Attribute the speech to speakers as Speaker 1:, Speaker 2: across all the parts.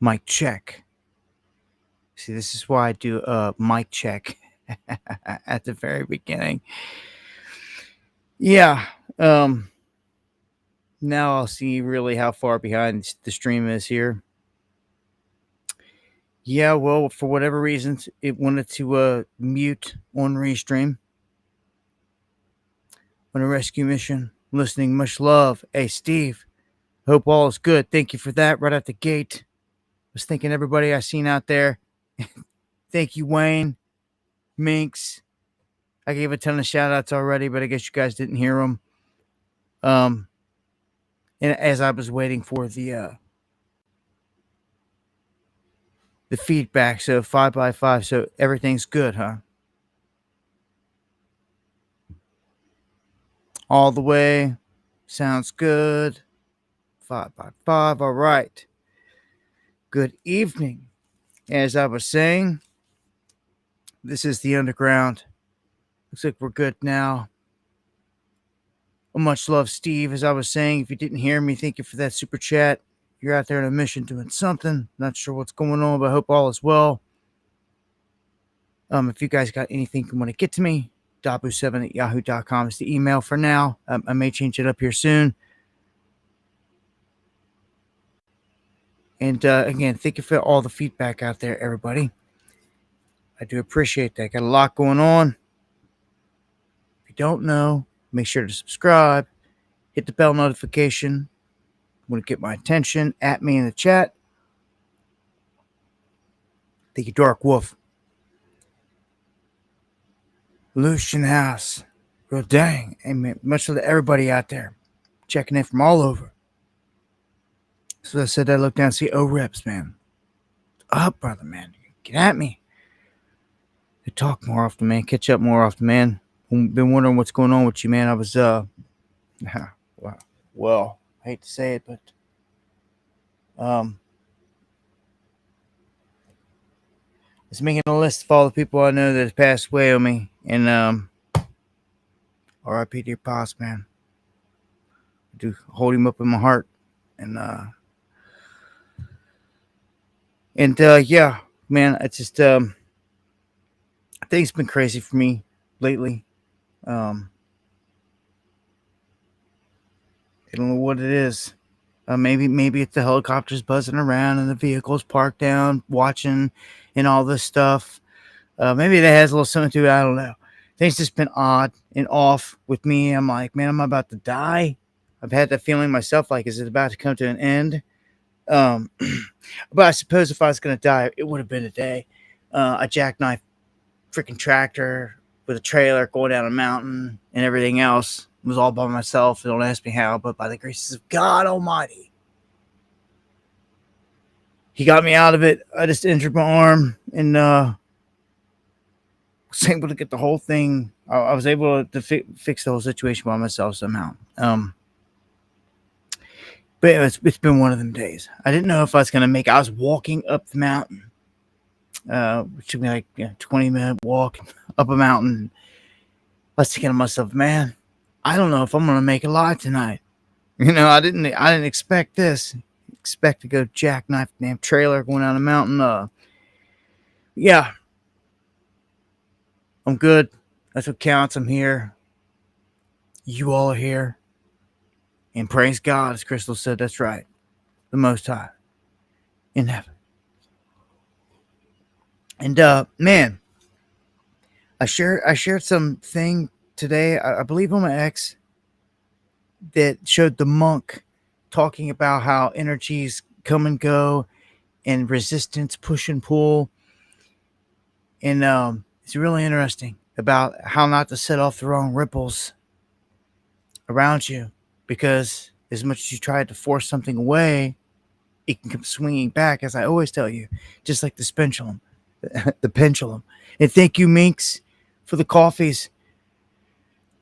Speaker 1: Mic check. See, this is why I do a mic check at the very beginning. Yeah. Now I'll see really how far behind the stream is here. Yeah, well, for whatever reasons, it wanted to mute on restream. On a rescue mission, listening, much love. Hey, Steve, hope all is good. Thank you for that right out the gate. Was thanking everybody I seen out there. Thank you, Wayne, Minx. I gave a ton of shout outs already, but I guess you guys didn't hear them. And as I was waiting for the feedback, so 5x5, so everything's good, huh? All the way, sounds good. 5x5, all right. Good evening. As I was saying, this is the underground. Looks like we're good now. Much love, Steve. As I was saying, if you didn't hear me, thank you for that super chat. You're out there on a mission doing something. Not sure what's going on, but I hope all is well. If you guys got anything you want to get to me, dabu7@yahoo.com is the email for now. I may change it up here soon. And again, thank you for all the feedback out there, everybody. I do appreciate that. Got a lot going on. If you don't know, make sure to subscribe. Hit the bell notification. Want to get my attention? At me in the chat. Thank you, Dark Wolf. Lucian House. Real dang. Amen. Much love to everybody out there. Checking in from all over. So I said I look down and see O-Reps, man. Up, brother, man. Get at me. They talk more often, man. Catch up more often, man. Been wondering what's going on with you, man. I was, well, I hate to say it, but, I was making a list of all the people I know that have passed away on me. And, R.I.P. to your pops, man. I do hold him up in my heart. And, yeah, man, it's just, I think it's been crazy for me lately. I don't know what it is. Maybe it's the helicopters buzzing around and the vehicles parked down, watching, and all this stuff. Maybe that has a little something to it. I don't know. Things just been odd and off with me. I'm like, man, I'm about to die. I've had that feeling myself. Like, is it about to come to an end? But I suppose if I was gonna die, it would have been today. A jackknife freaking tractor with a trailer going down a mountain and everything else. It was all by myself. Don't ask me how, but by the graces of God Almighty, He got me out of it. I just injured my arm and was able to get the whole thing. I was able to fix the whole situation by myself somehow. But it's been one of them days. I didn't know if I was going to make it. I was walking up the mountain. Which should be like 20-minute walk up a mountain. I was thinking to myself, man, I don't know if I'm going to make it live tonight. I didn't expect this. Expect to go jackknife damn trailer going down a mountain. Yeah. I'm good. That's what counts. I'm here. You all are here. And praise God, as Crystal said, that's right. The Most High in heaven. And man, I shared something today, I believe on my ex, that showed the monk talking about how energies come and go and resistance push and pull. And it's really interesting about how not to set off the wrong ripples around you, because as much as you try to force something away, it can come swinging back, as I always tell you, just like this pendulum. The pendulum. And thank you, Minx, for the coffees.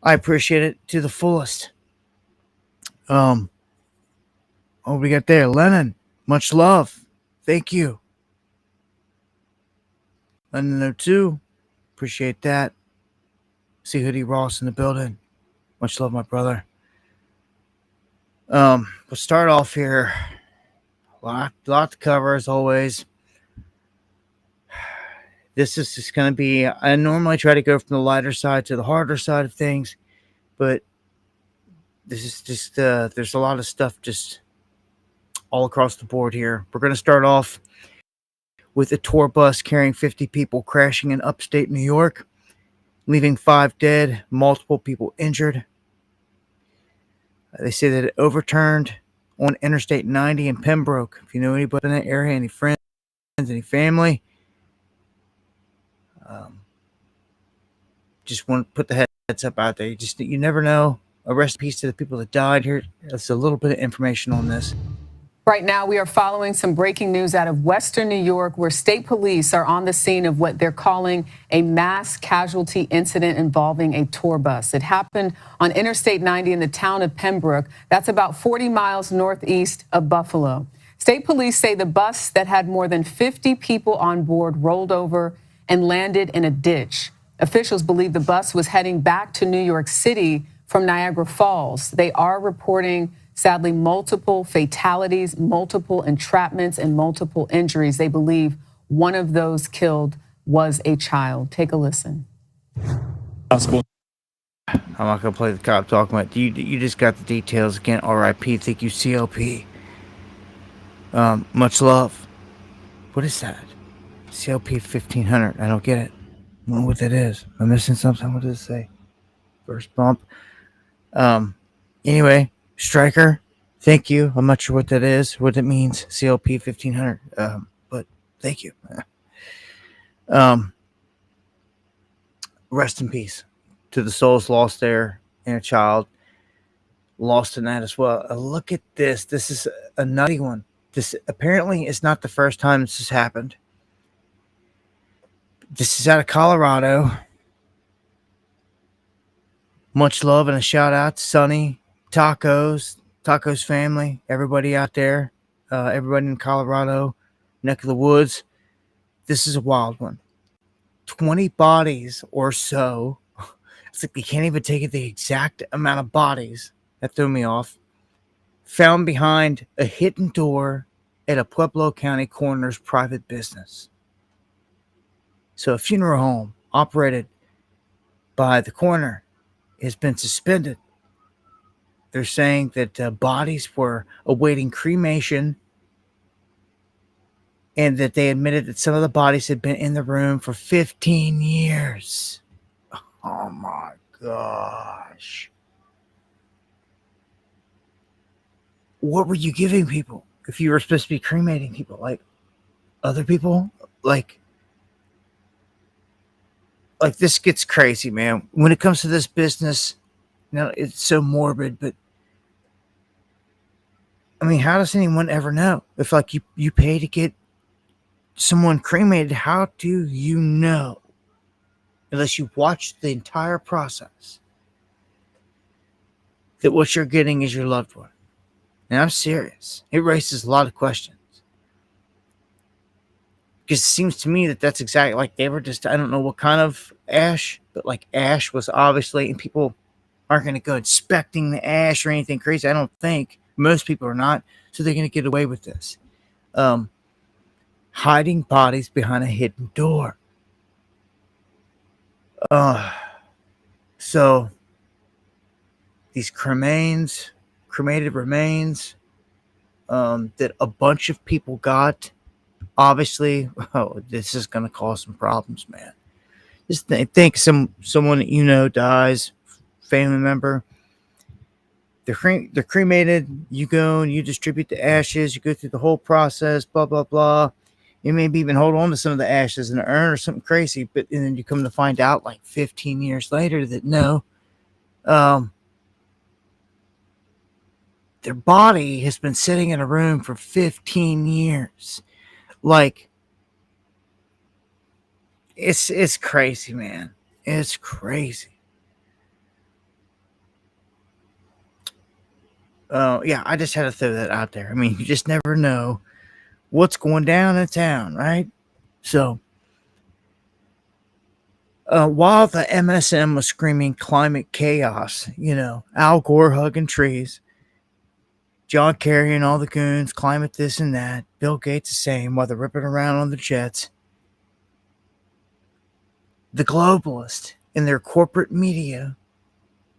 Speaker 1: I appreciate it to the fullest. Oh, we got there, Lennon. Much love. Thank you. Lennon 02. Appreciate that. See Hoodie Ross in the building. Much love, my brother. We'll start off here. lot to cover as always. This is just going to be, I normally try to go from the lighter side to the harder side of things, but this is just, there's a lot of stuff just all across the board here. We're going to start off with a tour bus carrying 50 people crashing in upstate New York, leaving 5 dead, multiple people injured. They say that it overturned on Interstate 90 in Pembroke. If you know anybody in that area, any friends, any family, just want to put the heads up out there. You never know. A rest in peace to the people that died. Here, that's a little bit of information on this.
Speaker 2: Right now, we are following some breaking news out of Western New York, where state police are on the scene of what they're calling a mass casualty incident involving a tour bus. It happened on Interstate 90 in the town of Pembroke. That's about 40 miles northeast of Buffalo. State police say the bus that had more than 50 people on board rolled over and landed in a ditch. Officials believe the bus was heading back to New York City from Niagara Falls. They are reporting, sadly, multiple fatalities, multiple entrapments, and multiple injuries. They believe one of those killed was a child. Take a listen.
Speaker 1: I'm not going to play the cop talking about you just got the details again. R.I.P. Thank you, CLP. Much love. What is that? CLP 1500. I don't get it. I don't know what that is. I'm missing something. What does it say? First bump. Anyway, Striker, thank you. I'm not sure what that is, what it means. CLP 1500. But thank you. Rest in peace to the souls lost there and a child lost in that as well. Look at this. This is a nutty one. This apparently is not the first time this has happened. This is out of Colorado. Much love and a shout out to Sonny, Tacos family, everybody out there, everybody in Colorado, neck of the woods. This is a wild one. 20 bodies or so. It's like they can't even take it, the exact amount of bodies. That threw me off. Found behind a hidden door at a Pueblo County coroner's private business. So a funeral home operated by the coroner has been suspended. They're saying that bodies were awaiting cremation and that they admitted that some of the bodies had been in the room for 15 years. Oh my gosh. What were you giving people if you were supposed to be cremating people? Like other people? Like this gets crazy, man. When it comes to this business, it's so morbid, but I mean, how does anyone ever know? If like you pay to get someone cremated, how do you know? Unless you watch the entire process, that what you're getting is your loved one. And I'm serious. It raises a lot of questions. Because it seems to me that that's exactly like they were just, I don't know what kind of ash, but like ash was obviously, and people aren't going to go inspecting the ash or anything crazy. I don't think. Most people are not. So they're going to get away with this. Hiding bodies behind a hidden door. So these cremated remains that a bunch of people got, obviously, this is going to cause some problems, man. Just think someone that you know dies, family member. They're cremated. You go and you distribute the ashes. You go through the whole process, blah, blah, blah. You maybe even hold on to some of the ashes in an urn or something crazy, but and then you come to find out like 15 years later that no, their body has been sitting in a room for 15 years. Like, it's crazy, man. It's crazy. Yeah, I just had to throw that out there. I mean, you just never know what's going down in town, right? So, while the MSM was screaming climate chaos, Al Gore hugging trees, John Kerry and all the goons, climate this and that. Bill Gates the same, while they're ripping around on the jets. The globalists and their corporate media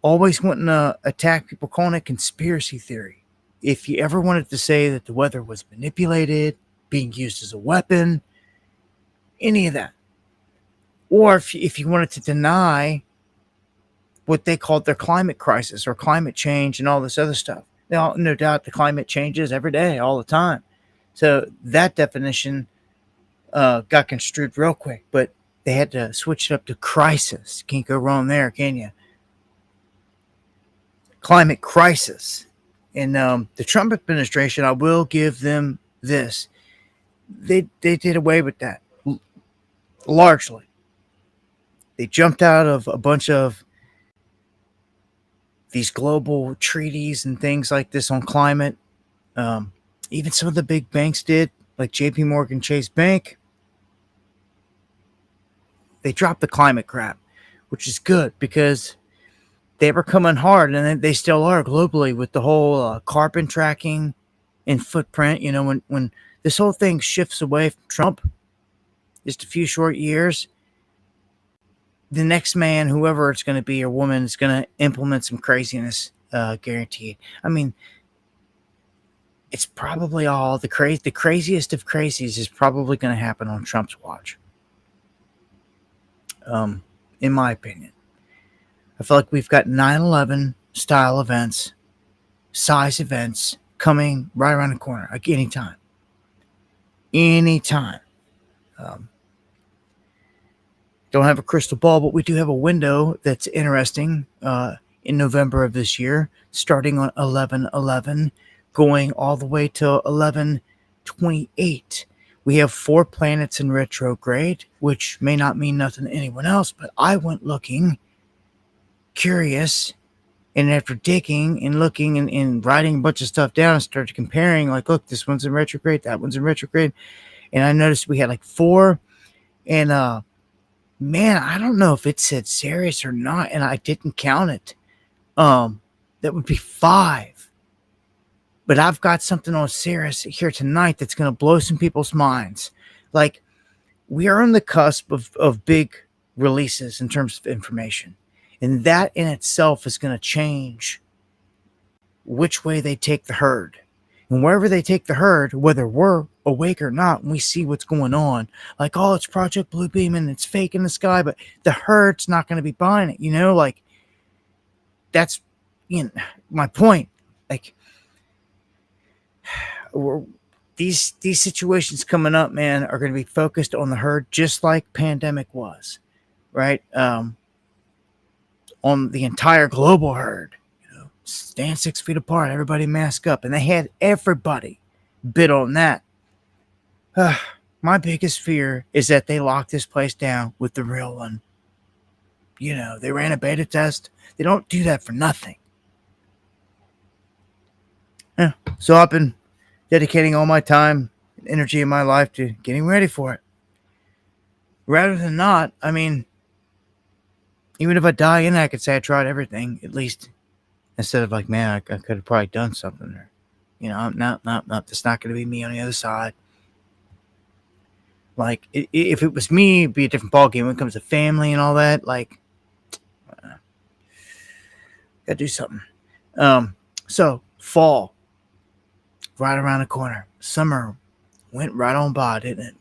Speaker 1: always wanting to attack people, calling it conspiracy theory. If you ever wanted to say that the weather was manipulated, being used as a weapon, any of that. Or if you wanted to deny what they called their climate crisis or climate change and all this other stuff. Now, no doubt the climate changes every day, all the time. So that definition got construed real quick, but they had to switch it up to crisis. Can't go wrong there, can you? Climate crisis. And the Trump administration, I will give them this. They did away with that, largely. They jumped out of a bunch of these global treaties and things like this on climate. Even some of the big banks did, like JP Morgan Chase Bank. They dropped the climate crap, which is good because they were coming hard, and they still are globally with the whole carbon tracking and footprint. You know, when this whole thing shifts away from Trump, just a few short years, the next man, whoever it's going to be or woman, is going to implement some craziness, guaranteed. I mean, it's probably all the craziest of crazies is probably going to happen on Trump's watch. In my opinion, I feel like we've got 9/11 style events, size events coming right around the corner, like anytime. Anytime. Don't have a crystal ball, but we do have a window that's interesting in November of this year, starting on 11/11, going all the way to 11/28. We have 4 planets in retrograde, which may not mean nothing to anyone else, but I went looking, curious, and after digging and looking and writing a bunch of stuff down, I started comparing, like, look, this one's in retrograde, that one's in retrograde, and I noticed we had like 4, and man, I don't know if it said Sirius or not, and I didn't count it. That would be 5. But I've got something on Sirius here tonight that's going to blow some people's minds. Like, we are on the cusp of big releases in terms of information. And that in itself is going to change which way they take the herd. And wherever they take the herd, whether we're awake or not, and we see what's going on, like, oh, it's Project Bluebeam and it's fake in the sky, but the herd's not going to be buying it, you know? Like, that's, you know, my point. Like, these situations coming up, man, are going to be focused on the herd, just like pandemic was, right? On the entire global herd, you know, stand 6 feet apart, everybody mask up, and they had everybody bid on that. My biggest fear is that they lock this place down with the real one. You know, they ran a beta test. They don't do that for nothing. Yeah. So I've been dedicating all my time and energy in my life to getting ready for it. Rather than not, I mean, even if I die in it, I could say I tried everything, at least, instead of like, man, I could have probably done something there. You know, not, that's not going to be me on the other side. Like, if it was me, it'd be a different ballgame when it comes to family and all that. Like, gotta do something. So, fall, right around the corner. Summer went right on by, didn't it?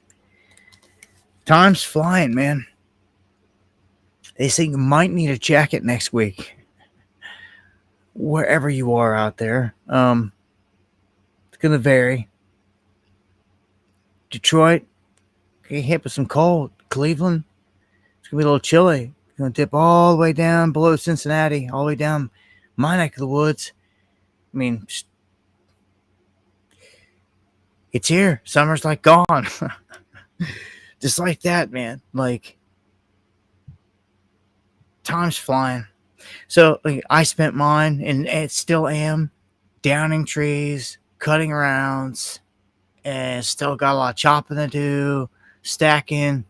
Speaker 1: Time's flying, man. They say you might need a jacket next week, wherever you are out there. It's gonna vary. Detroit, get hit with some cold. Cleveland, it's gonna be a little chilly. It's gonna dip all the way down below Cincinnati, all the way down my neck of the woods. I mean, it's here. Summer's like gone. Just like that, man. Like, time's flying. So, like, I spent mine, and still am, downing trees, cutting rounds, and still got a lot of chopping to do, stacking.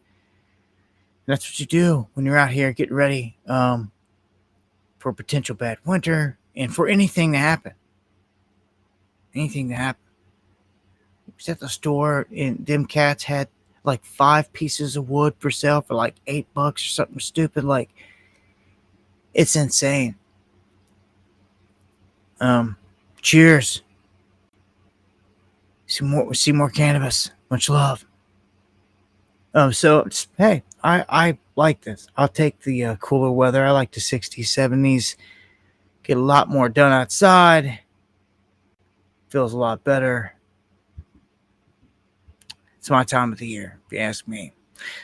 Speaker 1: That's what you do when you're out here getting ready for a potential bad winter and for anything to happen. anything to happen. He was at the store, and them cats had like 5 pieces of wood for sale for like $8 or something stupid. Like, it's insane. Cheers. See more cannabis. Much love. So hey, I like this. I'll take the cooler weather. I like the 60s, 70s. Get a lot more done outside. Feels a lot better. It's my time of the year, if you ask me.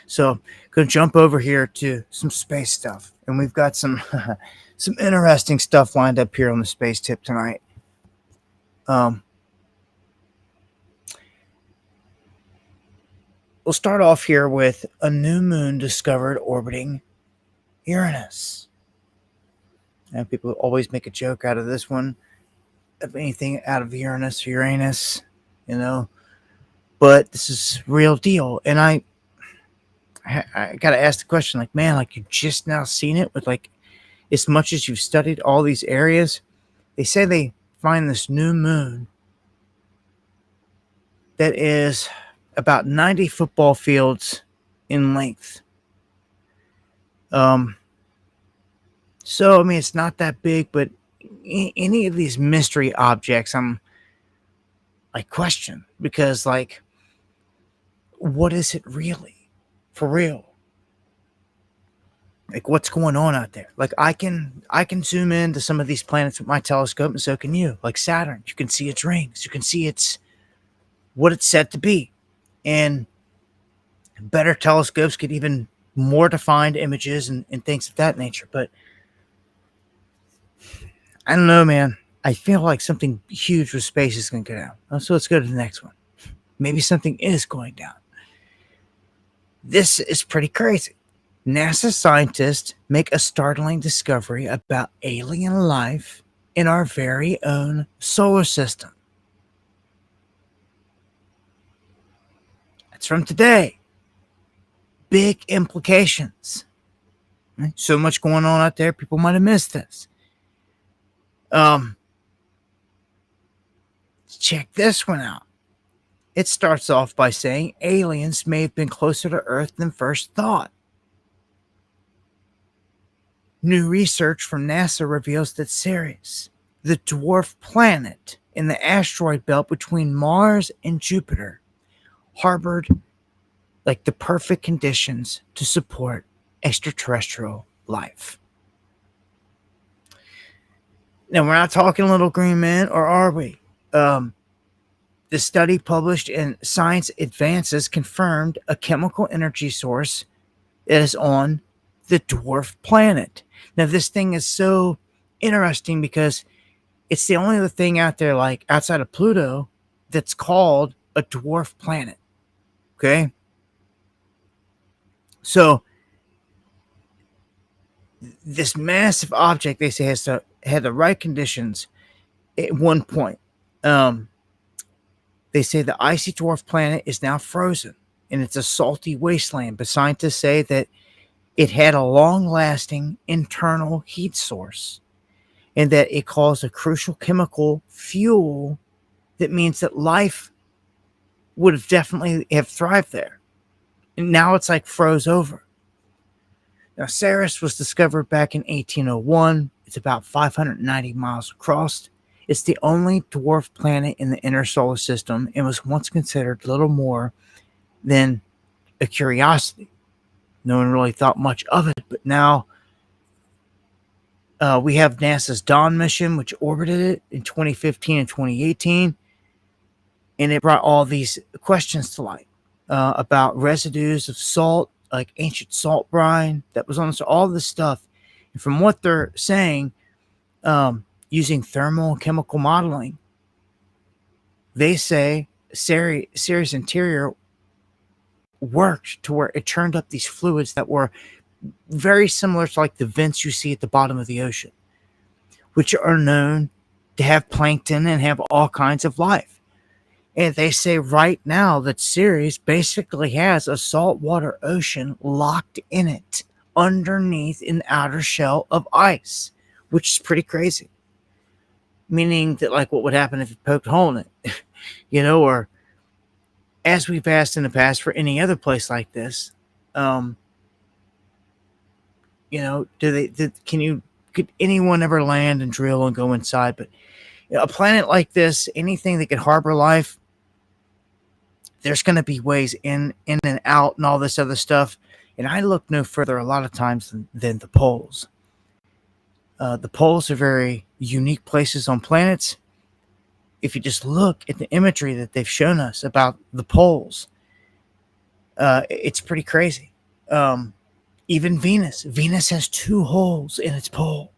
Speaker 1: So, gonna jump over here to some space stuff, and we've got some some interesting stuff lined up here on the space tip tonight. We'll start off here with a new moon discovered orbiting Uranus. And people always make a joke out of this one, of anything out of Uranus or Uranus, you know. But this is real deal. And I got to ask the question, like, man, like, you just now seen it with, like, as much as you've studied all these areas. They say they find this new moon that is about 90 football fields in length. So, I mean, it's not that big, but any of these mystery objects, I'm like, question, because, like, what is it really? For real? Like, what's going on out there? Like, I can zoom into some of these planets with my telescope, and so can you. Like Saturn, you can see its rings, you can see its what it's said to be, and better telescopes get even more defined images and things of that nature. But I don't know, man. I feel like something huge with space is going to go down. So let's go to the next one. Maybe something is going down. This is pretty crazy. NASA scientists make a startling discovery about alien life in our very own solar system. That's from today. Big implications. So much going on out there, people might have missed this. Check this one out. It starts off by saying aliens may have been closer to Earth than first thought. New research from NASA reveals that Ceres, the dwarf planet in the asteroid belt between Mars and Jupiter, harbored like the perfect conditions to support extraterrestrial life. Now, we're not talking little green men, or are we? The study published in Science Advances confirmed a chemical energy source that is on the dwarf planet. Now, this thing is so interesting because it's the only other thing out there, like outside of Pluto, that's called a dwarf planet. Okay? So, this massive object, they say, had the right conditions at one point. They say the icy dwarf planet is now frozen, and it's a salty wasteland, but scientists say that it had a long-lasting internal heat source, and that it caused a crucial chemical fuel that means that life would have definitely have thrived there. And now it's like froze over. Now, Ceres was discovered back in 1801. It's about 590 miles across. It's the only dwarf planet in the inner solar system and was once considered little more than a curiosity. No one really thought much of it, but now we have NASA's Dawn mission, which orbited it in 2015 and 2018, and it brought all these questions to light about residues of salt, like ancient salt brine that was on all this stuff. And from what they're saying, using thermal and chemical modeling, they say Ceres interior worked to where it turned up these fluids that were very similar to like the vents you see at the bottom of the ocean, which are known to have plankton and have all kinds of life. And they say right now that Ceres basically has a saltwater ocean locked in it underneath an outer shell of ice, which is pretty crazy. meaning that like what would happen if you poked a hole in it, or as we've asked in the past for any other place like this, um, could anyone ever land and drill and go inside? But a planet like this, anything that could harbor life, there's going to be ways in and out and all this other stuff. And I look no further a lot of times than the poles. The poles are very unique places on planets. If you just look at the imagery that they've shown us about the poles, it's pretty crazy. Even Venus has 2 holes in its pole.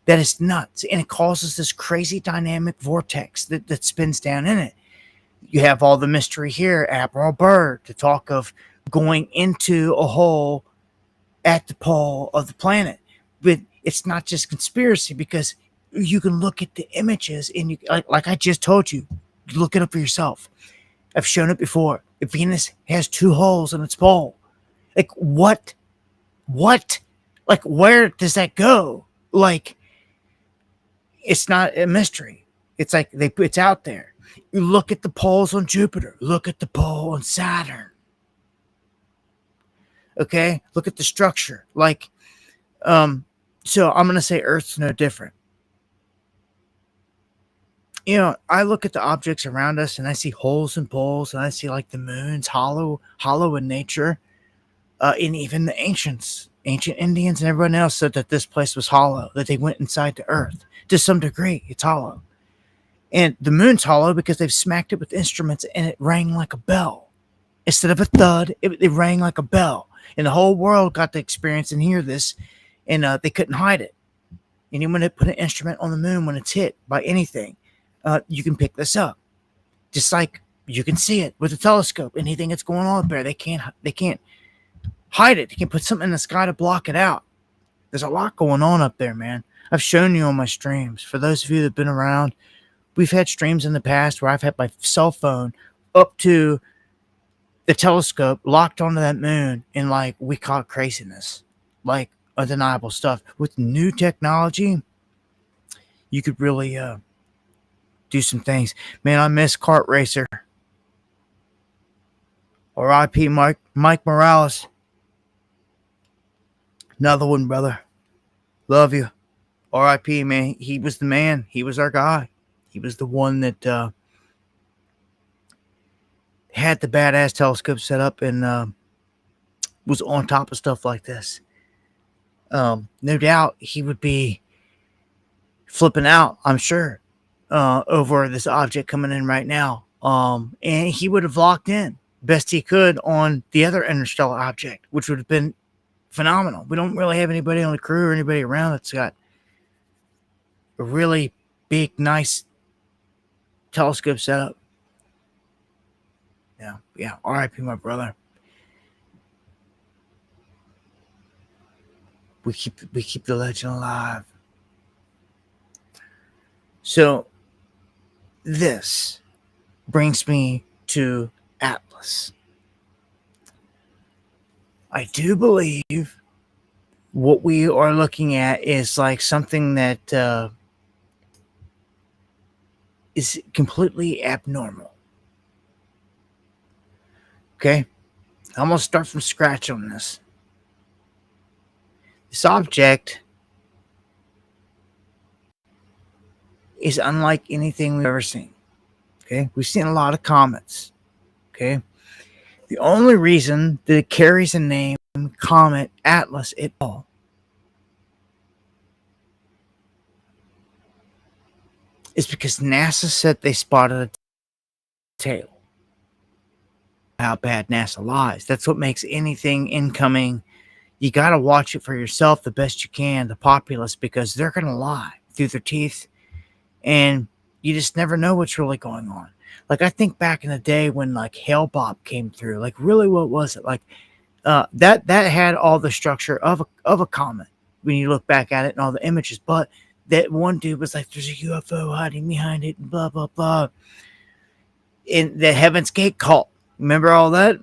Speaker 1: That is nuts, and it causes this crazy dynamic vortex that spins down in it. You have all the mystery here. Admiral Byrd to talk of going into a hole at the pole of the planet, but it's not just conspiracy, because you can look at the images and you like I just told you, look it up for yourself. I've shown it before. Venus has 2 holes in its pole. Like what? Like where does that go? Like it's not a mystery. It's like it's out there. You look at the poles on Jupiter. Look at the pole on Saturn. Okay? Look at the structure. Like, so I'm going to say Earth's no different. I look at the objects around us and I see holes and poles, and I see like the moon's hollow in nature. And even the ancient Indians and everyone else said that this place was hollow, that they went inside the Earth. To some degree, it's hollow. And the moon's hollow because they've smacked it with instruments and it rang like a bell. Instead of a thud, it rang like a bell. And the whole world got to experience and hear this, and they couldn't hide it. Anyone that put an instrument on the moon, when it's hit by anything, you can pick this up. Just like you can see it with a telescope. Anything that's going on up there, they can't hide it. They can put something in the sky to block it out. There's a lot going on up there, man. I've shown you on my streams. For those of you that have been around, we've had streams in the past where I've had my cell phone up to the telescope locked onto that moon, and like we caught craziness, like undeniable stuff. With new technology, you could really do some things. Man, I miss Kart Racer. R.I.P. Mike Morales. Another one, brother. Love you. R.I.P. man. He was the man. He was our guy. He was the one that had the badass telescope set up and was on top of stuff like this. No doubt he would be flipping out, I'm sure, over this object coming in right now. And he would have locked in best he could on the other interstellar object, which would have been phenomenal. We don't really have anybody on the crew or anybody around that's got a really big, nice telescope setup. Yeah. R.I.P. my brother. We keep the legend alive. So this brings me to Atlas. I do believe what we are looking at is like something that is completely abnormal. Okay? I'm going to start from scratch on this. This object is unlike anything we've ever seen. Okay? We've seen a lot of comets. Okay? The only reason that it carries the name Comet Atlas at all is because NASA said they spotted a tail. How bad NASA lies. That's what makes anything incoming. You got to watch it for yourself the best you can, the populace, because they're going to lie through their teeth, and you just never know what's really going on. Like, I think back in the day when like Hale Bopp came through, like really what was it? Like that had all the structure of a comet when you look back at it and all the images, but that one dude was like, there's a UFO hiding behind it and blah, blah, blah. In the Heaven's Gate cult. Remember all that?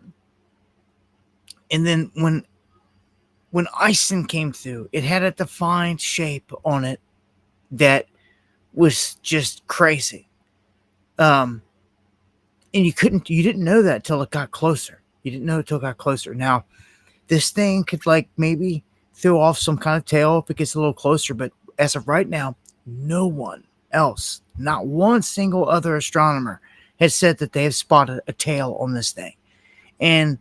Speaker 1: And then when Ison came through, it had a defined shape on it that was just crazy. And you didn't know that till it got closer. You didn't know it till it got closer. Now, this thing could like maybe throw off some kind of tail if it gets a little closer, but as of right now, no one else, not one single other astronomer, has said that they have spotted a tail on this thing. And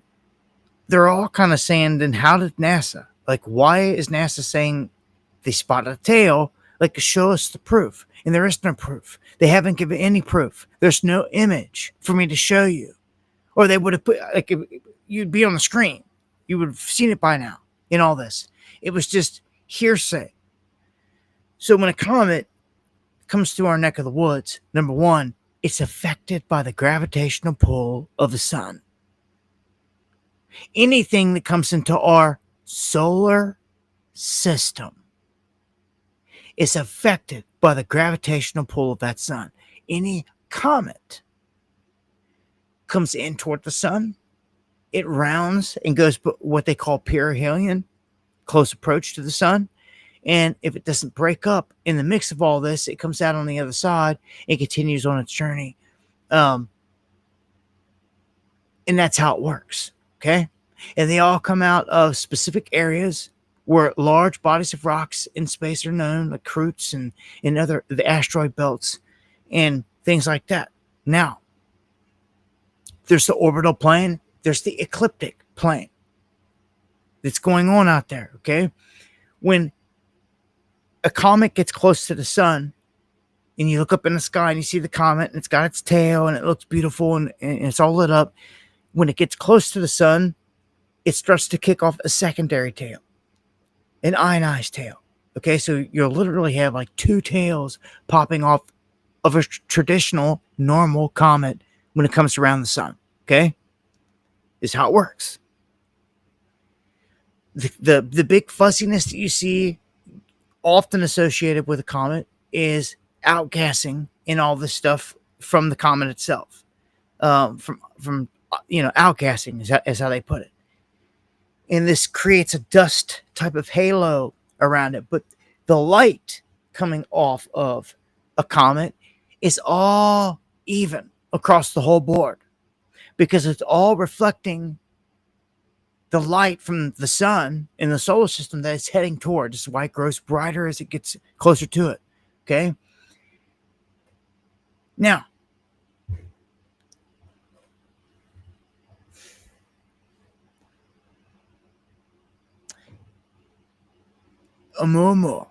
Speaker 1: they're all kind of saying, then how did NASA? Like, why is NASA saying they spotted a tail? Like, show us the proof. And there is no proof. They haven't given any proof. There's no image for me to show you. Or they would have put, like, you'd be on the screen. You would have seen it by now in all this. It was just hearsay. So when a comet comes through our neck of the woods, number one, it's affected by the gravitational pull of the sun. Anything that comes into our solar system is affected by the gravitational pull of that sun. Any comet comes in toward the sun, it rounds and goes what they call perihelion, close approach to the sun. And if it doesn't break up in the mix of all this, it comes out on the other side and continues on its journey. And that's how it works. Okay. And they all come out of specific areas where large bodies of rocks in space are known, like Kreuts and the asteroid belts and things like that. Now, there's the orbital plane, there's the ecliptic plane that's going on out there. Okay. When a comet gets close to the sun and you look up in the sky and you see the comet and it's got its tail and it looks beautiful and it's all lit up. When it gets close to the sun, it starts to kick off a secondary tail, an ionized tail. Okay, so you'll literally have like two tails popping off of a traditional, normal comet when it comes around the sun. Okay, this is how it works. The big fuzziness that you see often associated with a comet is outgassing and all this stuff from the comet itself. From outgassing is how they put it. And this creates a dust type of halo around it. But the light coming off of a comet is all even across the whole board because it's all reflecting the light from the sun in the solar system that it's heading toward. This is why it grows brighter as it gets closer to it. Okay. Now, Oumuamua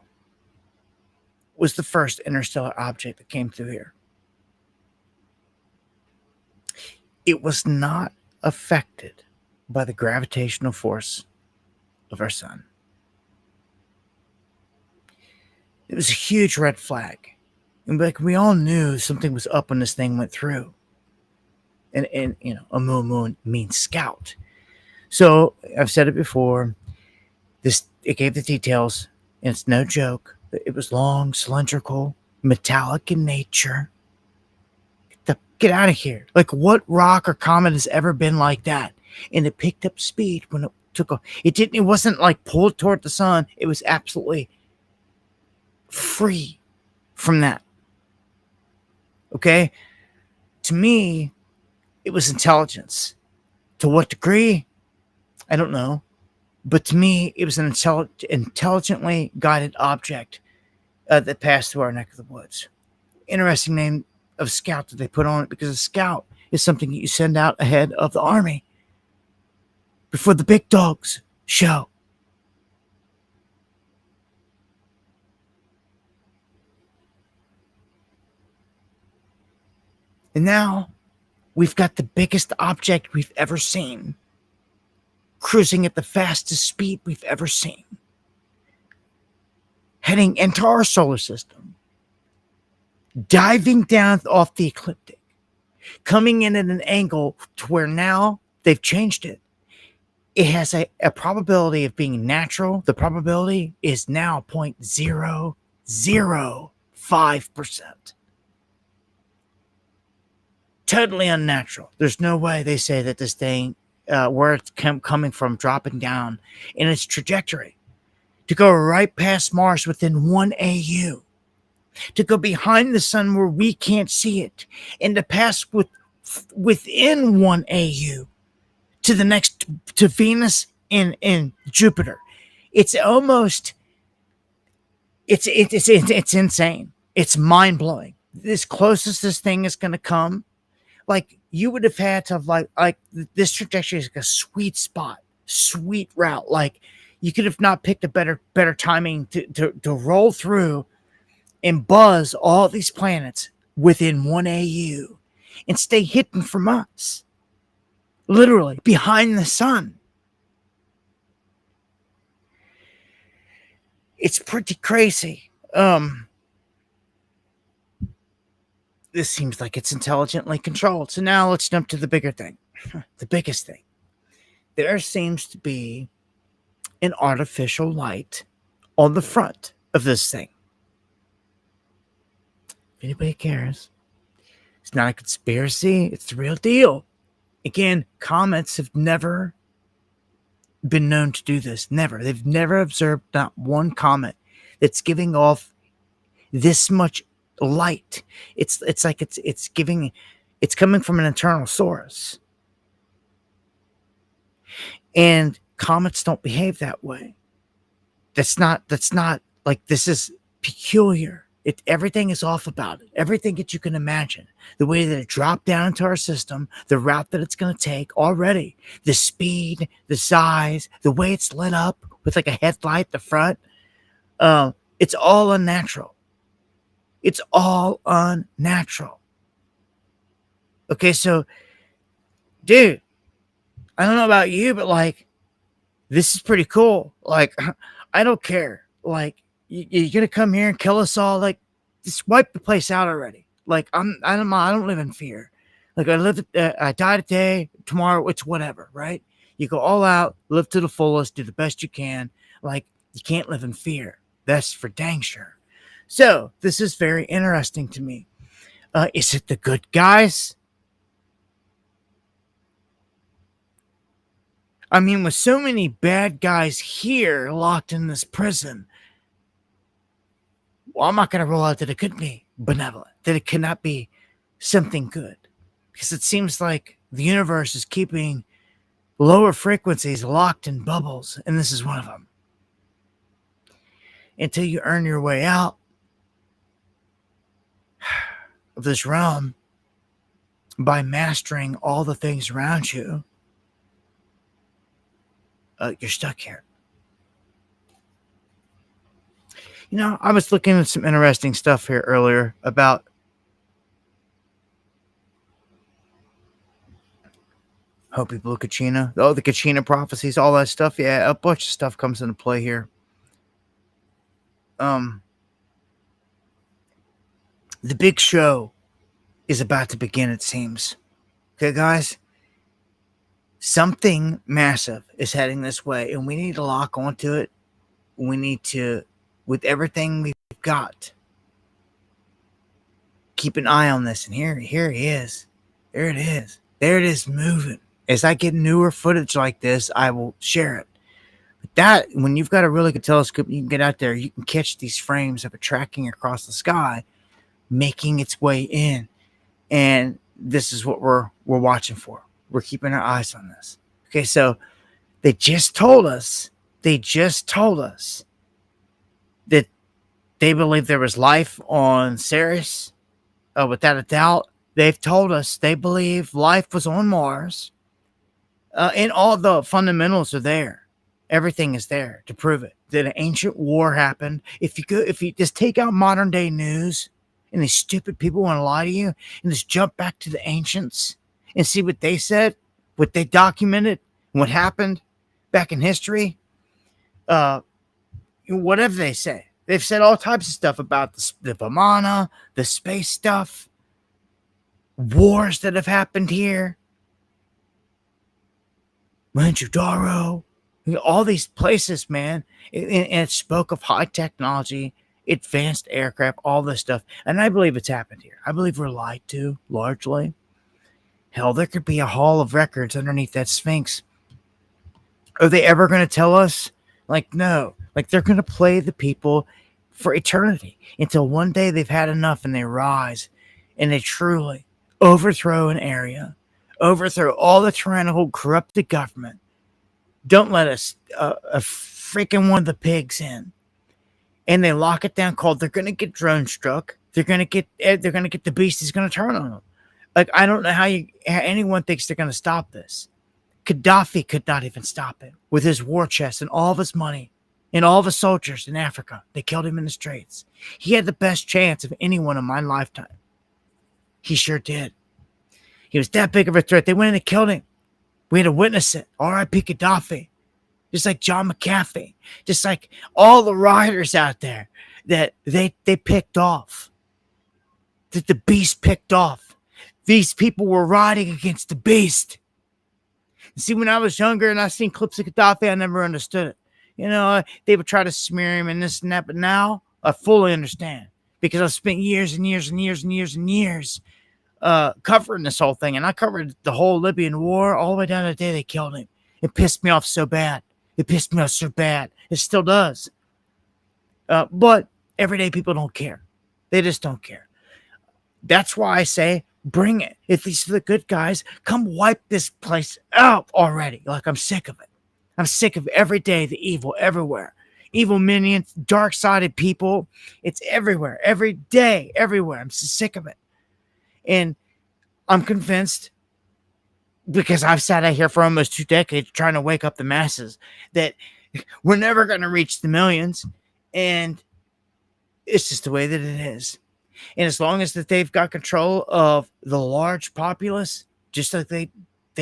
Speaker 1: was the first interstellar object that came through here. It was not affected by the gravitational force of our sun. It was a huge red flag. And like we all knew something was up when this thing went through. And Oumuamua means scout. So I've said it before. It gave the details, and it's no joke. It was long, cylindrical, metallic in nature. Get out of here. Like, what rock or comet has ever been like that? And it picked up speed when it took off. It wasn't like pulled toward the sun. It was absolutely free from that. Okay? To me, it was intelligence. To what degree? I don't know. But to me, it was an intelligently guided object that passed through our neck of the woods. Interesting name of scout that they put on it because a scout is something that you send out ahead of the army before the big dogs show. And now we've got the biggest object we've ever seen cruising at the fastest speed we've ever seen, heading into our solar system, diving down off the ecliptic, coming in at an angle to where now they've changed it. It has a probability of being natural. The probability is now 0.005%. Totally unnatural. There's no way they say that this thing, where it's coming from, dropping down in its trajectory to go right past Mars within 1 AU. to go behind the sun where we can't see it, and to pass within 1 AU to the next, to Venus and Jupiter. It's almost it's insane. It's mind blowing. As close as this thing is going to come, like you would have had to have like this trajectory is like a sweet spot, sweet route. Like you could have not picked a better timing to roll through and buzz all these planets within 1 AU and stay hidden from us, literally behind the sun. It's pretty crazy. This seems like it's intelligently controlled. So now let's jump to the bigger thing. The biggest thing. There seems to be an artificial light on the front of this thing. If anybody cares, it's not a conspiracy. It's the real deal. Again, comets have never been known to do this. Never. They've never observed not one comet that's giving off this much light. It's like it's coming from an internal source. And comets don't behave that way. That's not like, this is peculiar. Everything is off about it. Everything that you can imagine. The way that it dropped down into our system, the route that it's going to take already, the speed, the size, the way it's lit up with like a headlight at the front. It's all unnatural. It's all unnatural. Okay, so, dude, I don't know about you, but like, this is pretty cool. Like, I don't care. Like, you're gonna come here and kill us all? Like, just wipe the place out already. Like, I don't live in fear. Like, I died today, tomorrow it's whatever, right? You go all out, live to the fullest, do the best you can. Like, you can't live in fear. That's for dang sure. So this is very interesting to me. Is it the good guys? I mean, with so many bad guys here locked in this prison, well, I'm not going to rule out that it could be benevolent, that it cannot be something good. Because it seems like the universe is keeping lower frequencies locked in bubbles, and this is one of them. Until you earn your way out of this realm by mastering all the things around you, you're stuck here. You know, I was looking at some interesting stuff here earlier about Hopi Blue Kachina. Oh, the Kachina prophecies, all that stuff. Yeah, a bunch of stuff comes into play here. The big show is about to begin, it seems. Okay, guys? Something massive is heading this way, and we need to lock onto it. We need to, with everything we've got, keep an eye on this. And here he is. There it is. There it is, moving. As I get newer footage like this, I will share it. But that, when you've got a really good telescope, you can get out there, you can catch these frames of it tracking across the sky, making its way in. And this is what we're watching for. We're keeping our eyes on this. Okay, so they just told us that they believe there was life on Ceres. Without a doubt, they've told us they believe life was on Mars. And all the fundamentals are there. Everything is there to prove it. That an ancient war happened. If you just take out modern day news, and these stupid people want to lie to you, and just jump back to the ancients and see what they said, what they documented, what happened back in history. Whatever they say. They've said all types of stuff about the Vimana, the space stuff, wars that have happened here, Mohenjo-Daro, all these places, man. And it spoke of high technology, advanced aircraft, all this stuff. And I believe it's happened here. I believe we're lied to, largely. Hell, there could be a hall of records underneath that Sphinx. Are they ever going to tell us? Like, no. Like, they're going to play the people for eternity until one day they've had enough and they rise and they truly overthrow an area, overthrow all the tyrannical, corrupted government. Don't let us a freaking one of the pigs in, and they lock it down. Called they're gonna get drone struck. They're gonna get the beast is gonna turn on them. Like I don't know how anyone thinks they're gonna stop this. Gaddafi could not even stop it with his war chest and all of his money and all of his soldiers in Africa. They killed him in the streets. He had the best chance of anyone in my lifetime. He sure did. He was that big of a threat. They went in and killed him. We had to witness it. R.I.P. Gaddafi. Just like John McAfee. Just like all the rioters out there that they picked off. That the beast picked off. These people were rioting against the beast. See, when I was younger and I seen clips of Gaddafi, I never understood it. You know, they would try to smear him and this and that, but now I fully understand because I've spent years and years and years and years and years covering this whole thing. And I covered the whole Libyan war all the way down to the day they killed him. It pissed me off so bad. It pissed me off so bad. It still does. But everyday people don't care. They just don't care. That's why I say, bring it. If these are the good guys, come wipe this place out already. Like, I'm sick of it. I'm sick of every day the evil everywhere. Evil minions, dark-sided people. It's everywhere. Every day, everywhere. I'm sick of it. And I'm convinced, because I've sat out here for almost 2 decades trying to wake up the masses, that we're never going to reach the millions. And it's just the way that it is. And as long as that they've got control of the large populace, just like they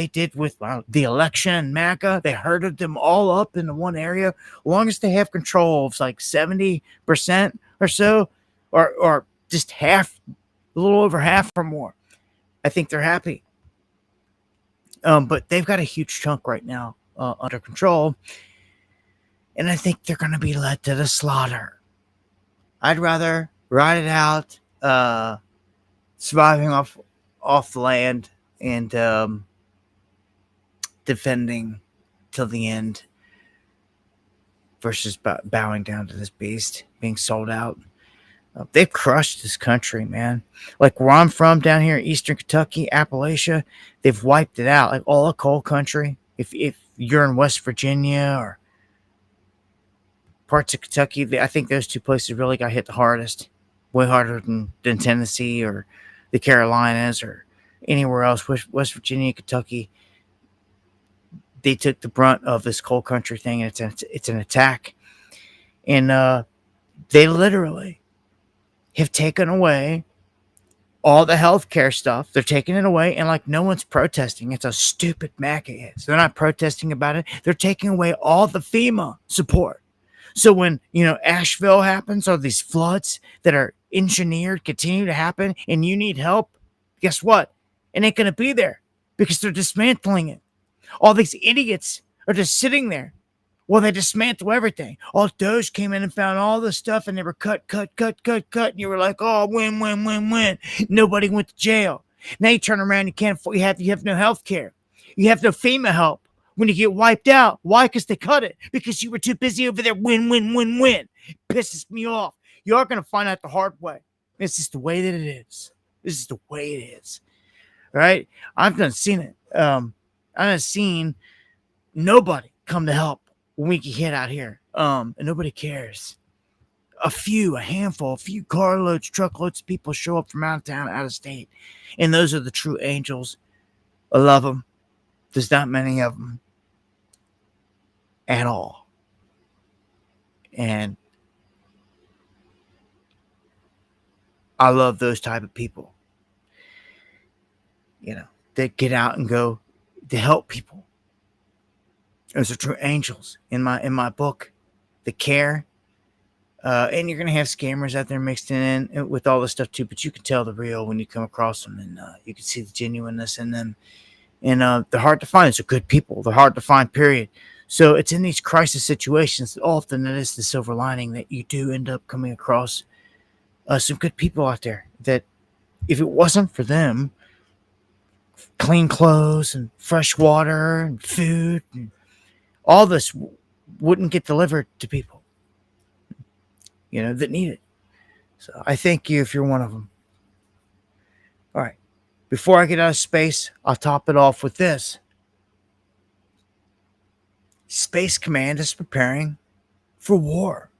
Speaker 1: did with the election, MAGA, they herded them all up into one area. As long as they have control of like 70% or so, or just half, a little over half or more, I think they're happy. But they've got a huge chunk right now under control. And I think they're going to be led to the slaughter. I'd rather ride it out, surviving off the land and defending till the end versus bowing down to this beast, being sold out. They've crushed this country, man. Like where I'm from down here in Eastern Kentucky, Appalachia, they've wiped it out. Like all of coal country. If you're in West Virginia or parts of Kentucky, I think those two places really got hit the hardest. Way harder than Tennessee or the Carolinas or anywhere else. West Virginia, Kentucky, they took the brunt of this coal country thing, and it's an attack. And they literally have taken away all the healthcare stuff. They're taking it away, and like no one's protesting. It's a stupid MAGA is. They're not protesting about it. They're taking away all the FEMA support. So when, Asheville happens or these floods that are engineered continue to happen and you need help, guess what? It ain't going to be there because they're dismantling it. All these idiots are just sitting there while they dismantle everything. All Doge came in and found all the stuff and they were cut. And you were like, oh, win. Nobody went to jail. Now you turn around, you have no health care. You have no FEMA help. When you get wiped out, why? Because they cut it. Because you were too busy over there. Win. It pisses me off. You are going to find out the hard way. This is the way that it is. This is the way it is. All right? I've done seen it. I've done seen nobody come to help when we get hit out here. And nobody cares. A few carloads, truckloads of people show up from out of town, out of state. And those are the true angels. I love them. There's not many of them at all. And I love those type of people. That get out and go to help people. Those are true angels in my book. The care. And you're going to have scammers out there mixed in with all this stuff too, but you can tell the real when you come across them, and you can see the genuineness in them. And they're hard to find. They're good people. They're hard to find, period. So it's in these crisis situations that often it is the silver lining that you do end up coming across some good people out there that if it wasn't for them, clean clothes and fresh water and food and all this wouldn't get delivered to people. that need it. So I thank you if you're one of them. All right. Before I get out of space, I'll top it off with this. Space Command is preparing for war.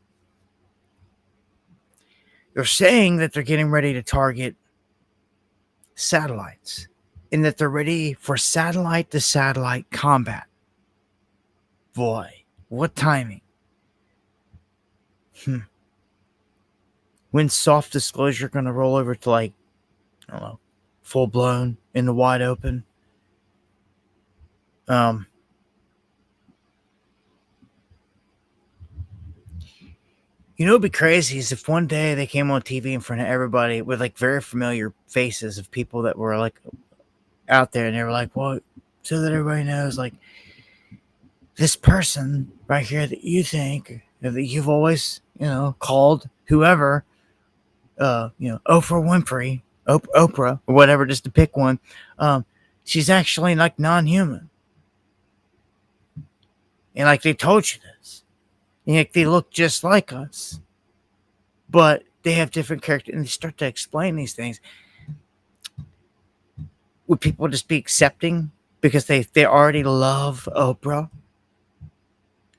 Speaker 1: They're saying that they're getting ready to target satellites and that they're ready for satellite to satellite combat. Boy, what timing. When's soft disclosure going to roll over to, like, I don't know, full blown in the wide open? It'd be crazy is if one day they came on TV in front of everybody with, like, very familiar faces of people that were, like, out there, and they were like, well, so that everybody knows, like, this person right here that you think that you've always, called whoever, Oprah Winfrey, Oprah, or whatever, just to pick one, she's actually, like, non-human. And, like, they told you this. And, like, they look just like us. But they have different characters, and they start to explain these things. Would people just be accepting because they already love Oprah?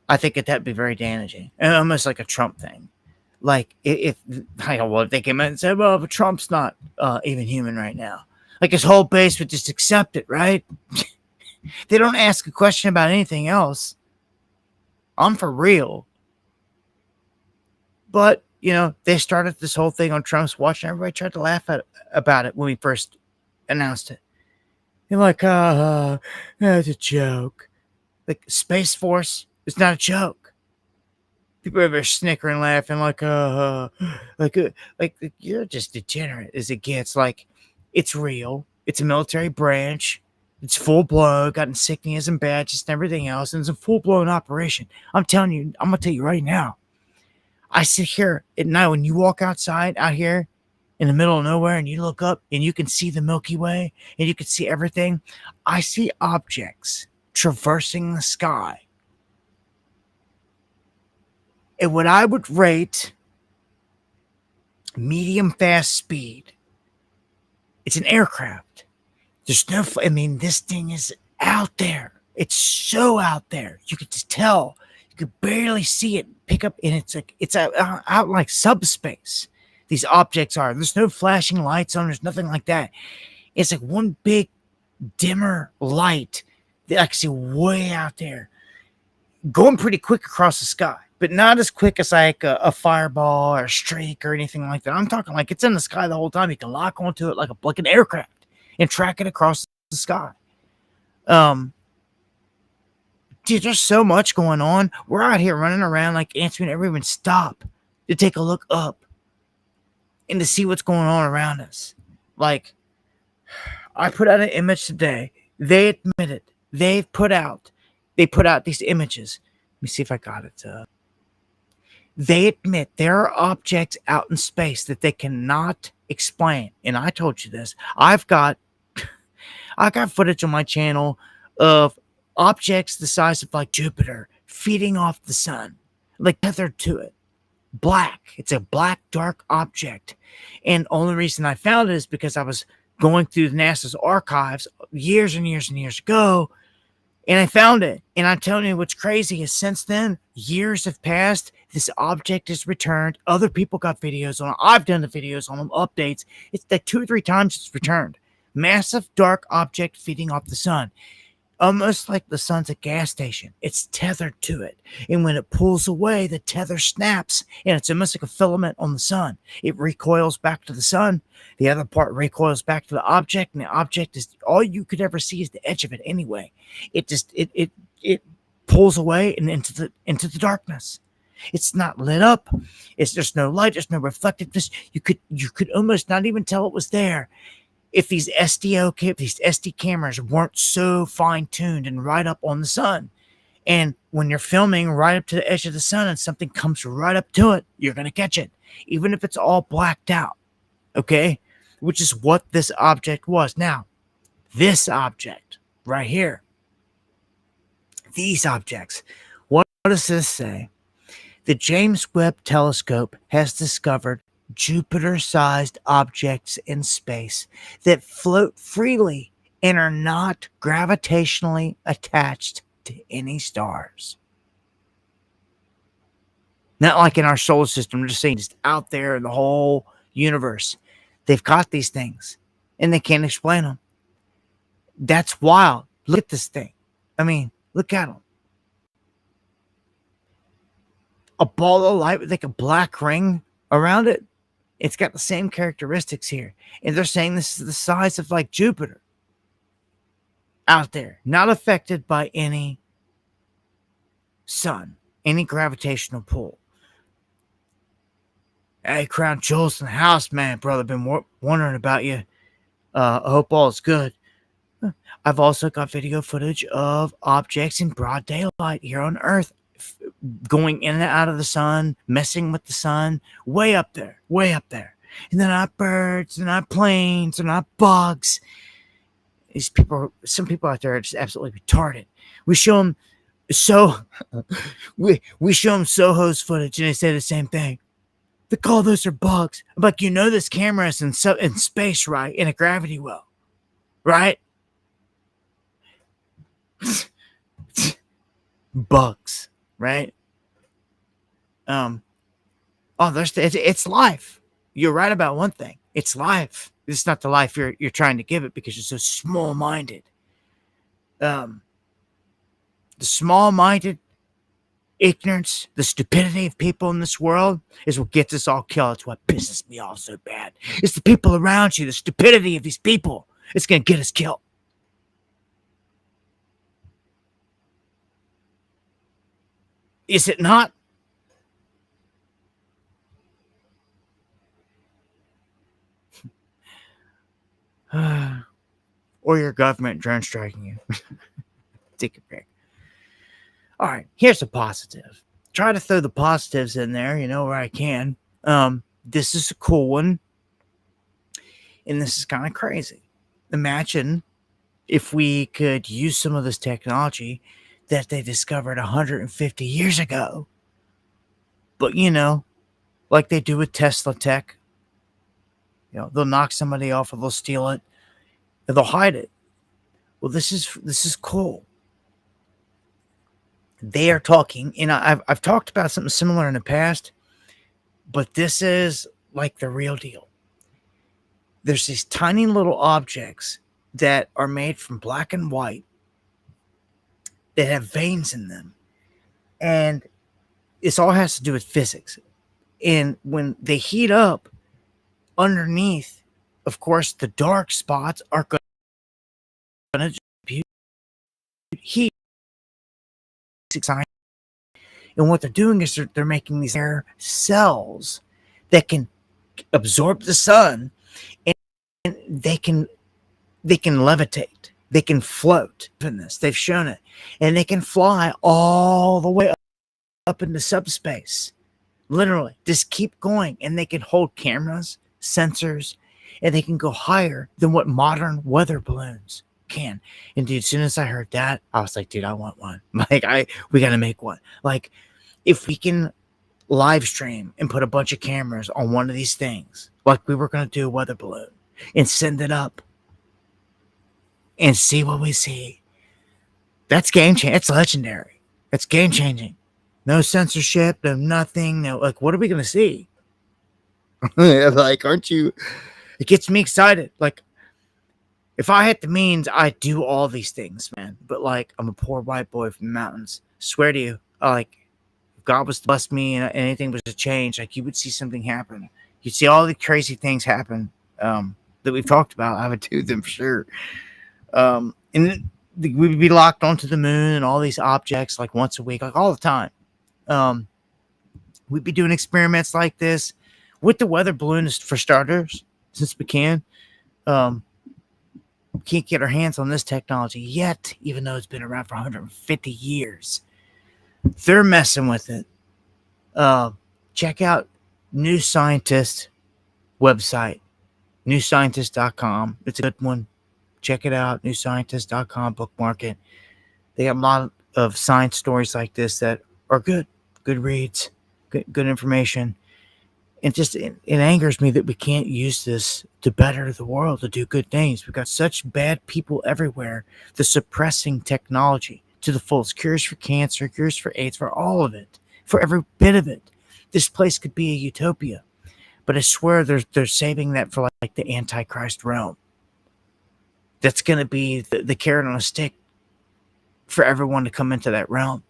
Speaker 1: I think that'd be very damaging. And almost like a Trump thing. Like, if they came out and said, well, but Trump's not even human right now. Like, his whole base would just accept it, right? They don't ask a question about anything else. I'm for real. But, they started this whole thing on Trump's watch, and everybody tried to laugh about it when we first announced it. They're like, that's a joke. Like, Space Force is not a joke. People are snickering, laughing, like you're just degenerate as it gets. Like, it's real. It's a military branch. It's full blown, got insignias and badges and everything else, and it's a full blown operation. I'm gonna tell you right now. I sit here at night when you walk outside out here in the middle of nowhere and you look up and you can see the Milky Way and you can see everything. I see objects traversing the sky at what I would rate medium fast speed. It's an aircraft. There's no, this thing is out there. It's so out there. You could just tell. You could barely see it pick up, and it's out like subspace. These objects are. There's no flashing lights on. There's nothing like that. It's like one big dimmer light that I can see way out there, going pretty quick across the sky, but not as quick as like a fireball or a streak or anything like that. I'm talking like it's in the sky the whole time. You can lock onto it like an aircraft and track it across the sky. Dude, there's so much going on. We're out here running around like ants. We never even stop to take a look up and to see what's going on around us. Like, I put out an image today. They admitted they put out these images. Let me see if I got it. They admit there are objects out in space that they cannot explain. And I told you this. I got footage on my channel of objects the size of like Jupiter feeding off the sun, like tethered to it. Black. It's a black, dark object. And the only reason I found it is because I was going through NASA's archives years and years and years ago, and I found it. And I'm telling you what's crazy is since then, years have passed. This object is returned. Other people got videos on it. I've done the videos on them, updates. It's like 2 or 3 times it's returned. Massive dark object feeding off the sun. Almost like the sun's a gas station. It's tethered to it. And when it pulls away, the tether snaps. And it's almost like a filament on the sun. It recoils back to the sun. The other part recoils back to the object. And the object is all you could ever see is the edge of it anyway. It just it pulls away and into the darkness. It's not lit up. There's no light. There's no reflectiveness. You could almost not even tell it was there if these SD cameras weren't so fine-tuned and right up on the sun. And when you're filming right up to the edge of the sun and something comes right up to it, you're going to catch it, even if it's all blacked out, okay? Which is what this object was. Now, this object right here, these objects, what does this say? The James Webb Telescope has discovered Jupiter-sized objects in space that float freely and are not gravitationally attached to any stars. Not like in our solar system, I'm just saying, just out there in the whole universe. They've got these things and they can't explain them. That's wild. Look at this thing. I mean, look at them. A ball of light with like a black ring around it. It's got the same characteristics here. And they're saying this is the size of like Jupiter out there, not affected by any sun, any gravitational pull. Hey, Crown Jewels in the house, man, brother. Been wondering about you. I hope all is good. I've also got video footage of objects in broad daylight here on Earth, going in and out of the sun, messing with the sun, way up there. And they're not birds, they're not planes, they're not bugs. Some people out there are just absolutely retarded. We show them we show them Soho's footage, and they say the same thing. They call those are bugs. I'm like, this camera is in space, right? In a gravity well, right? Bugs, right? It's life. You're right about one thing. It's life. It's not the life you're trying to give it because you're so small-minded. The small-minded ignorance, the stupidity of people in this world is what gets us all killed. It's what pisses me off so bad. It's the people around you, the stupidity of these people. It's going to get us killed. Is it not? Or your government drone striking you. Take a pick. All right, here's a positive. Try to throw the positives in there, where I can. This is a cool one. And this is kind of crazy. Imagine if we could use some of this technology that they discovered 150 years ago. But, like they do with Tesla tech. They'll knock somebody off or they'll steal it. And they'll hide it. Well, this is cool. They are talking, and I've talked about something similar in the past, but this is like the real deal. There's these tiny little objects that are made from black and white that have veins in them. And this all has to do with physics. And when they heat up underneath, of course, the dark spots are going to distribute heat. And what they're doing is they're making these air cells that can absorb the sun, and they can levitate, they can float. They've shown it, and they can fly all the way up into subspace. Literally, just keep going, and they can hold cameras, sensors, and they can go higher than what modern weather balloons can. And dude, as soon as I heard that, I was like, dude, I want one. We gotta make one. Like, if we can live stream and put a bunch of cameras on one of these things, like we were gonna do a weather balloon, and send it up and see what we see, that's game changing. It's legendary. It's game changing. No censorship, no nothing. No, like, what are we gonna see? Like, aren't you? It gets me excited. Like, if I had the means, I'd do all these things, man. But, like, I'm a poor white boy from the mountains. Swear to you, like, if God was to bless me and anything was to change, like, you would see something happen. You'd see all the crazy things happen that we've talked about. I would do them for sure. And we'd be locked onto the moon and all these objects, like, once a week, like, all the time. We'd be doing experiments like this with the weather balloon, for starters, since we can. Can't get our hands on this technology yet, even though it's been around for 150 years. They're messing with it. Check out New Scientist website, newscientist.com. It's a good one. Check it out, newscientist.com, bookmark it. They have a lot of science stories like this that are good reads. good information. And just it angers me that we can't use this to better the world, to do good things. We've got such bad people everywhere. The suppressing technology to the fullest. Cures for cancer, cures for AIDS, for all of it, for every bit of it. This place could be a utopia. But I swear they're saving that for like the Antichrist realm. That's going to be the carrot on a stick for everyone to come into that realm.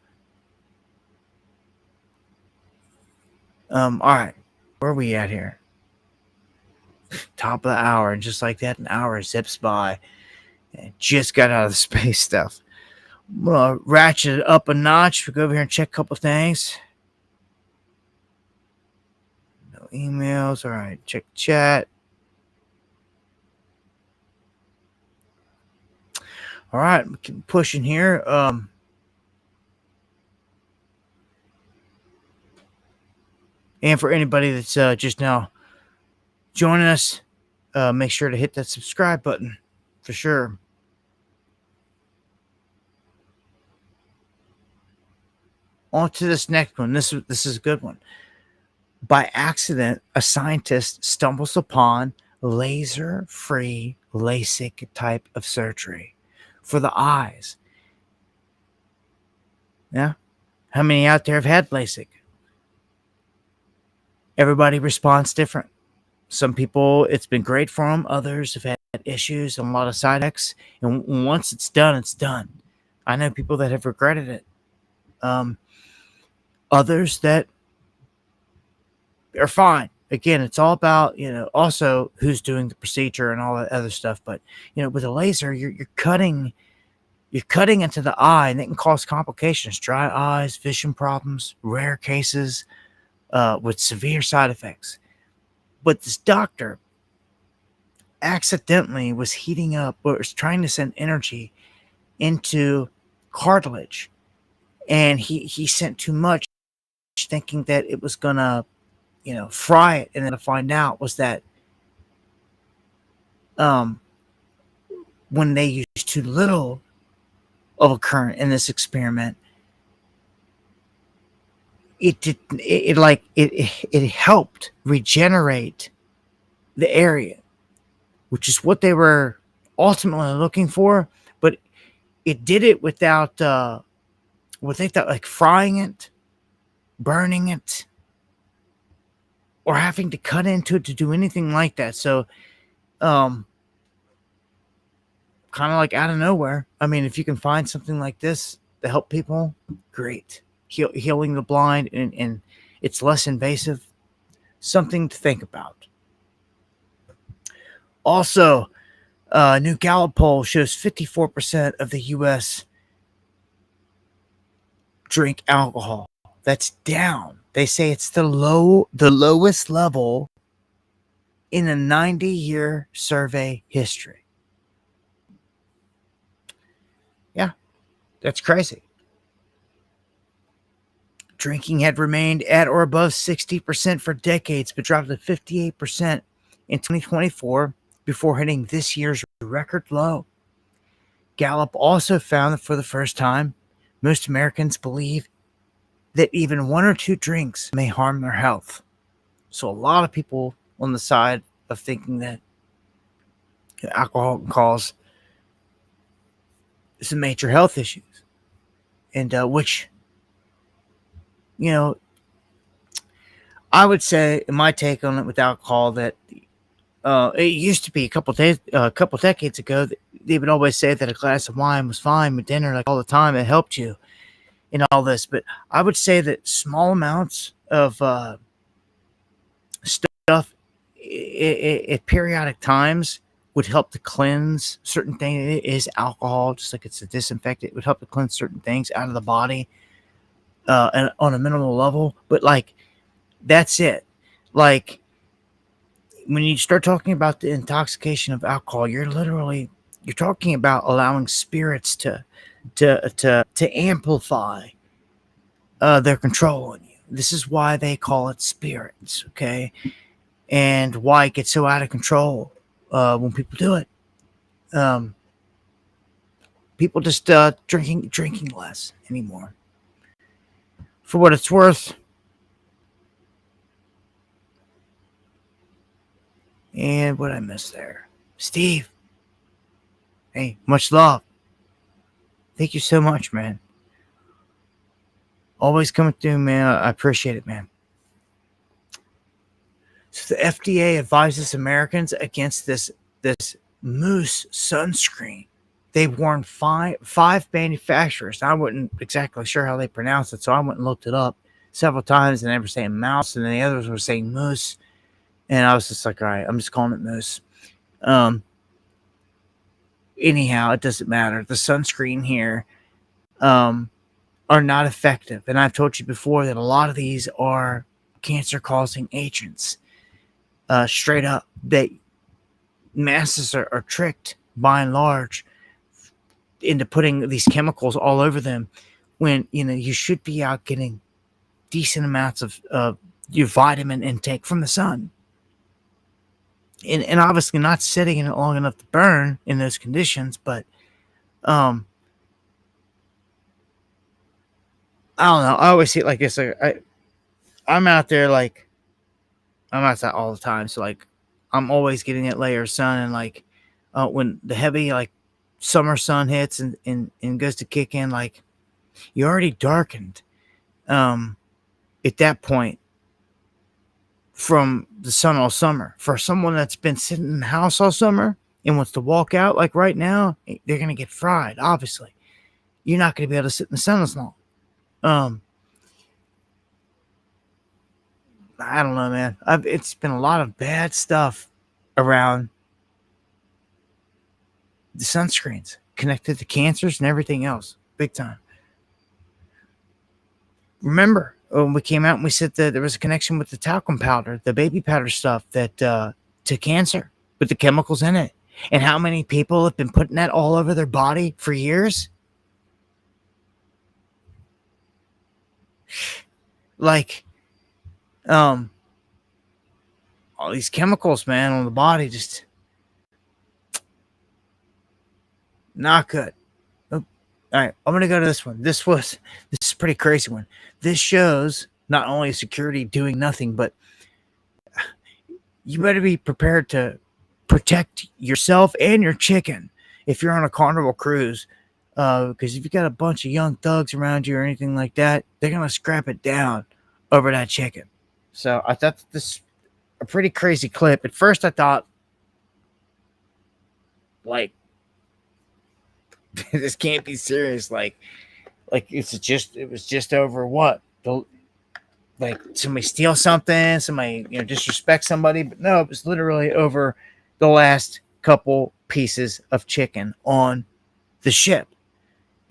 Speaker 1: All right. Where are we at here? Top of the hour. And just like that, an hour zips by. And just got out of the space stuff. I'm going to ratchet it up a notch. We'll go over here and check a couple things. No emails. All right. Check chat. All right. We can push in here. And for anybody that's just now joining us, make sure to hit that subscribe button for sure. On to this next one. This is a good one. By accident, a scientist stumbles upon laser-free LASIK type of surgery for the eyes. Yeah? How many out there have had LASIK? Everybody responds different. Some people, it's been great for them. Others have had issues and a lot of side effects. And once it's done, it's done. I know people that have regretted it. Others that are fine. Again, it's all about, also who's doing the procedure and all that other stuff. But, with a laser, you're cutting into the eye, and it can cause complications, dry eyes, vision problems, rare cases with severe side effects. But this doctor accidentally was heating up, or was trying to send energy into cartilage, and he sent too much, thinking that it was gonna fry it, and then to find out was that when they used too little of a current in this experiment, it helped regenerate the area, which is what they were ultimately looking for. But it did it without what they thought, like frying it, burning it, or having to cut into it to do anything like that. So kind of like out of nowhere. I mean, if you can find something like this to help people, great. Healing the blind, and it's less invasive. Something to think about. Also, a new Gallup poll shows 54% of the U.S. drink alcohol. That's down. They say it's the lowest level in a 90-year survey history. Yeah, that's crazy. Drinking had remained at or above 60% for decades, but dropped to 58% in 2024 before hitting this year's record low. Gallup also found that for the first time, most Americans believe that even one or two drinks may harm their health. So a lot of people on the side of thinking that alcohol can cause some major health issues, and which, I would say, in my take on it with alcohol, that it used to be a couple decades ago, they would always say that a glass of wine was fine with dinner, like all the time. It helped you in all this. But I would say that small amounts of stuff at periodic times would help to cleanse certain things. It is alcohol, just like it's a disinfectant. It would help to cleanse certain things out of the body and on a minimal level. But like, that's it. Like, when you start talking about the intoxication of alcohol, you're talking about allowing spirits to amplify their control on you. This is why they call it spirits, okay? And why it gets so out of control when people do it. People just drinking less anymore. For what it's worth, And what I missed there? Steve. Hey, much love. Thank you so much, man. Always coming through, man. I appreciate it, man. So the FDA advises Americans against this Moose sunscreen. They warned five manufacturers. I wasn't exactly sure how they pronounce it, so I went and looked it up several times, and they were saying mouse, and then the others were saying moose. And I was just like, all right, I'm just calling it moose. Anyhow, it doesn't matter. The sunscreen here are not effective. And I've told you before that a lot of these are cancer-causing agents. Straight up, that masses are tricked by and large into putting these chemicals all over them when, you should be out getting decent amounts of your vitamin intake from the sun. And obviously not sitting in it long enough to burn in those conditions, but I don't know. I always see it like this. I'm out there, like, I'm outside all the time, so like I'm always getting that layer of sun, and like when the heavy like summer sun hits and goes to kick in, like you're already darkened at that point from the sun all summer. For someone that's been sitting in the house all summer and wants to walk out, like right now, they're gonna get fried. Obviously, you're not gonna be able to sit in the sun as long. I don't know, man. It's been a lot of bad stuff around the sunscreens connected to cancers and everything else, big time. Remember when we came out and we said that there was a connection with the talcum powder, the baby powder stuff, that to cancer with the chemicals in it, and how many people have been putting that all over their body for years? Like, all these chemicals, man, on the body, just not good. Oh, all right, I'm gonna go to this one. This is a pretty crazy one. This shows not only security doing nothing, but you better be prepared to protect yourself and your chicken if you're on a Carnival cruise. Because if you got a bunch of young thugs around you or anything like that, they're gonna scrap it down over that chicken. So I thought this a pretty crazy clip. At first, I thought, like, this can't be serious. Like it was just over what? Like somebody steal something, somebody disrespect somebody, but no, it was literally over the last couple pieces of chicken on the ship,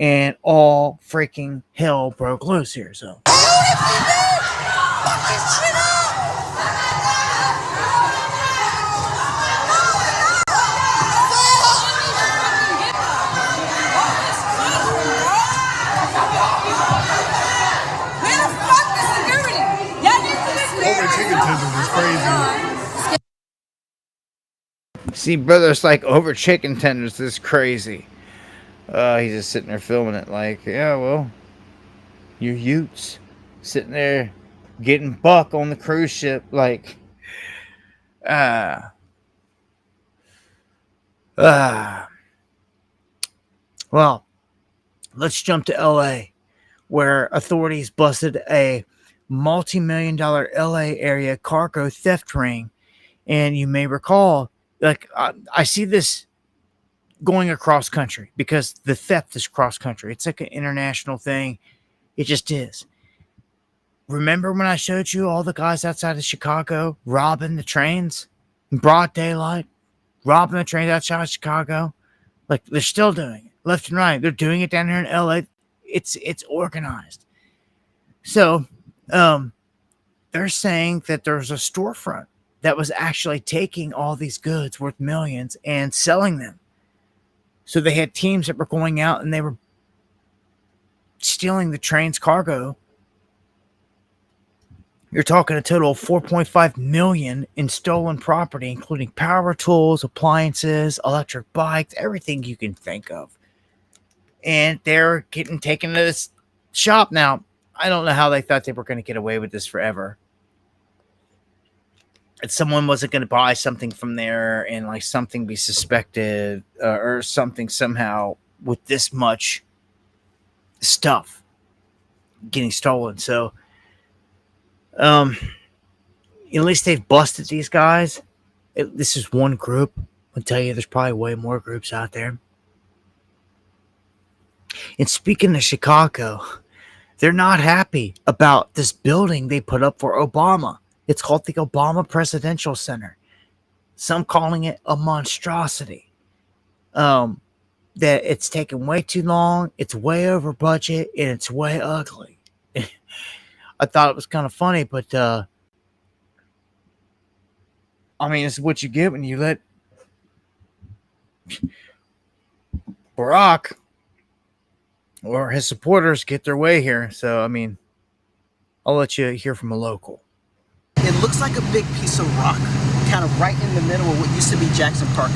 Speaker 1: and all freaking hell broke loose here. So see, brother's like, over chicken tenders. This is crazy. He's just sitting there filming it, like, yeah, well, you Utes sitting there getting buck on the cruise ship, like, ah, well, let's jump to LA, where authorities busted a multi-million-dollar LA area cargo theft ring. And you may recall, like, I see this going across country because the theft is cross country. It's like an international thing. It just is. Remember when I showed you all the guys outside of Chicago robbing the trains in broad daylight, robbing the trains outside of Chicago? Like, they're still doing it left and right. They're doing it down here in LA. It's organized. So, they're saying that there's a storefront that was actually taking all these goods worth millions and selling them. So they had teams that were going out and they were stealing the train's cargo. You're talking a total of $4.5 million in stolen property, including power tools, appliances, electric bikes, everything you can think of. And they're getting taken to this shop. Now, I don't know how they thought they were going to get away with this forever. someone wasn't going to buy something from there and like something be suspected or something somehow with this much stuff getting stolen. So at least they've busted these guys. This is one group. I'll tell you, there's probably way more groups out there. And speaking of Chicago, they're not happy about this building they put up for Obama. It's called the Obama Presidential Center. Some calling it a monstrosity. That it's taken way too long, it's way over budget, and it's way ugly. I thought it was kind of funny, but I mean, it's what you get when you let Barack or his supporters get their way here. So, I mean, I'll let you hear from a local.
Speaker 3: It looks like a big piece of rock, kind of right in the middle of what used to be Jackson Park,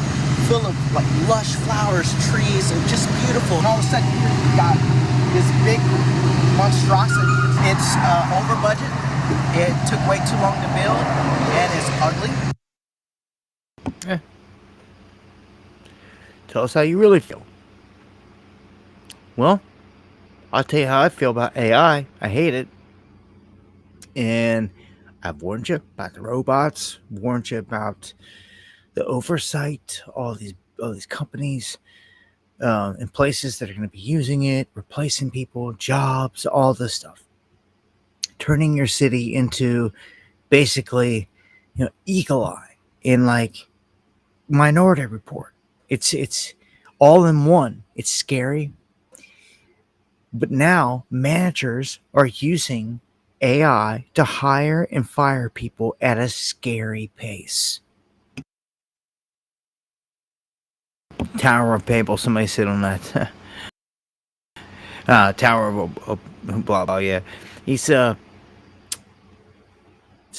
Speaker 3: full of like lush flowers, trees, and just beautiful. And all of a sudden, here you got this big monstrosity. It's over budget. It took way too long to build, and it's ugly.
Speaker 1: Tell us how you really feel. Well, I'll tell you how I feel about AI. I hate it. And I've warned you about the robots, warned you about the oversight, all these companies and places that are going to be using it, replacing people, jobs, all this stuff. Turning your city into basically, Eagle Eye in like Minority Report. It's all in one. It's scary. But now managers are using AI to hire and fire people at a scary pace. Tower of Babel, somebody sit on that. Tower of blah blah. Yeah, he's it's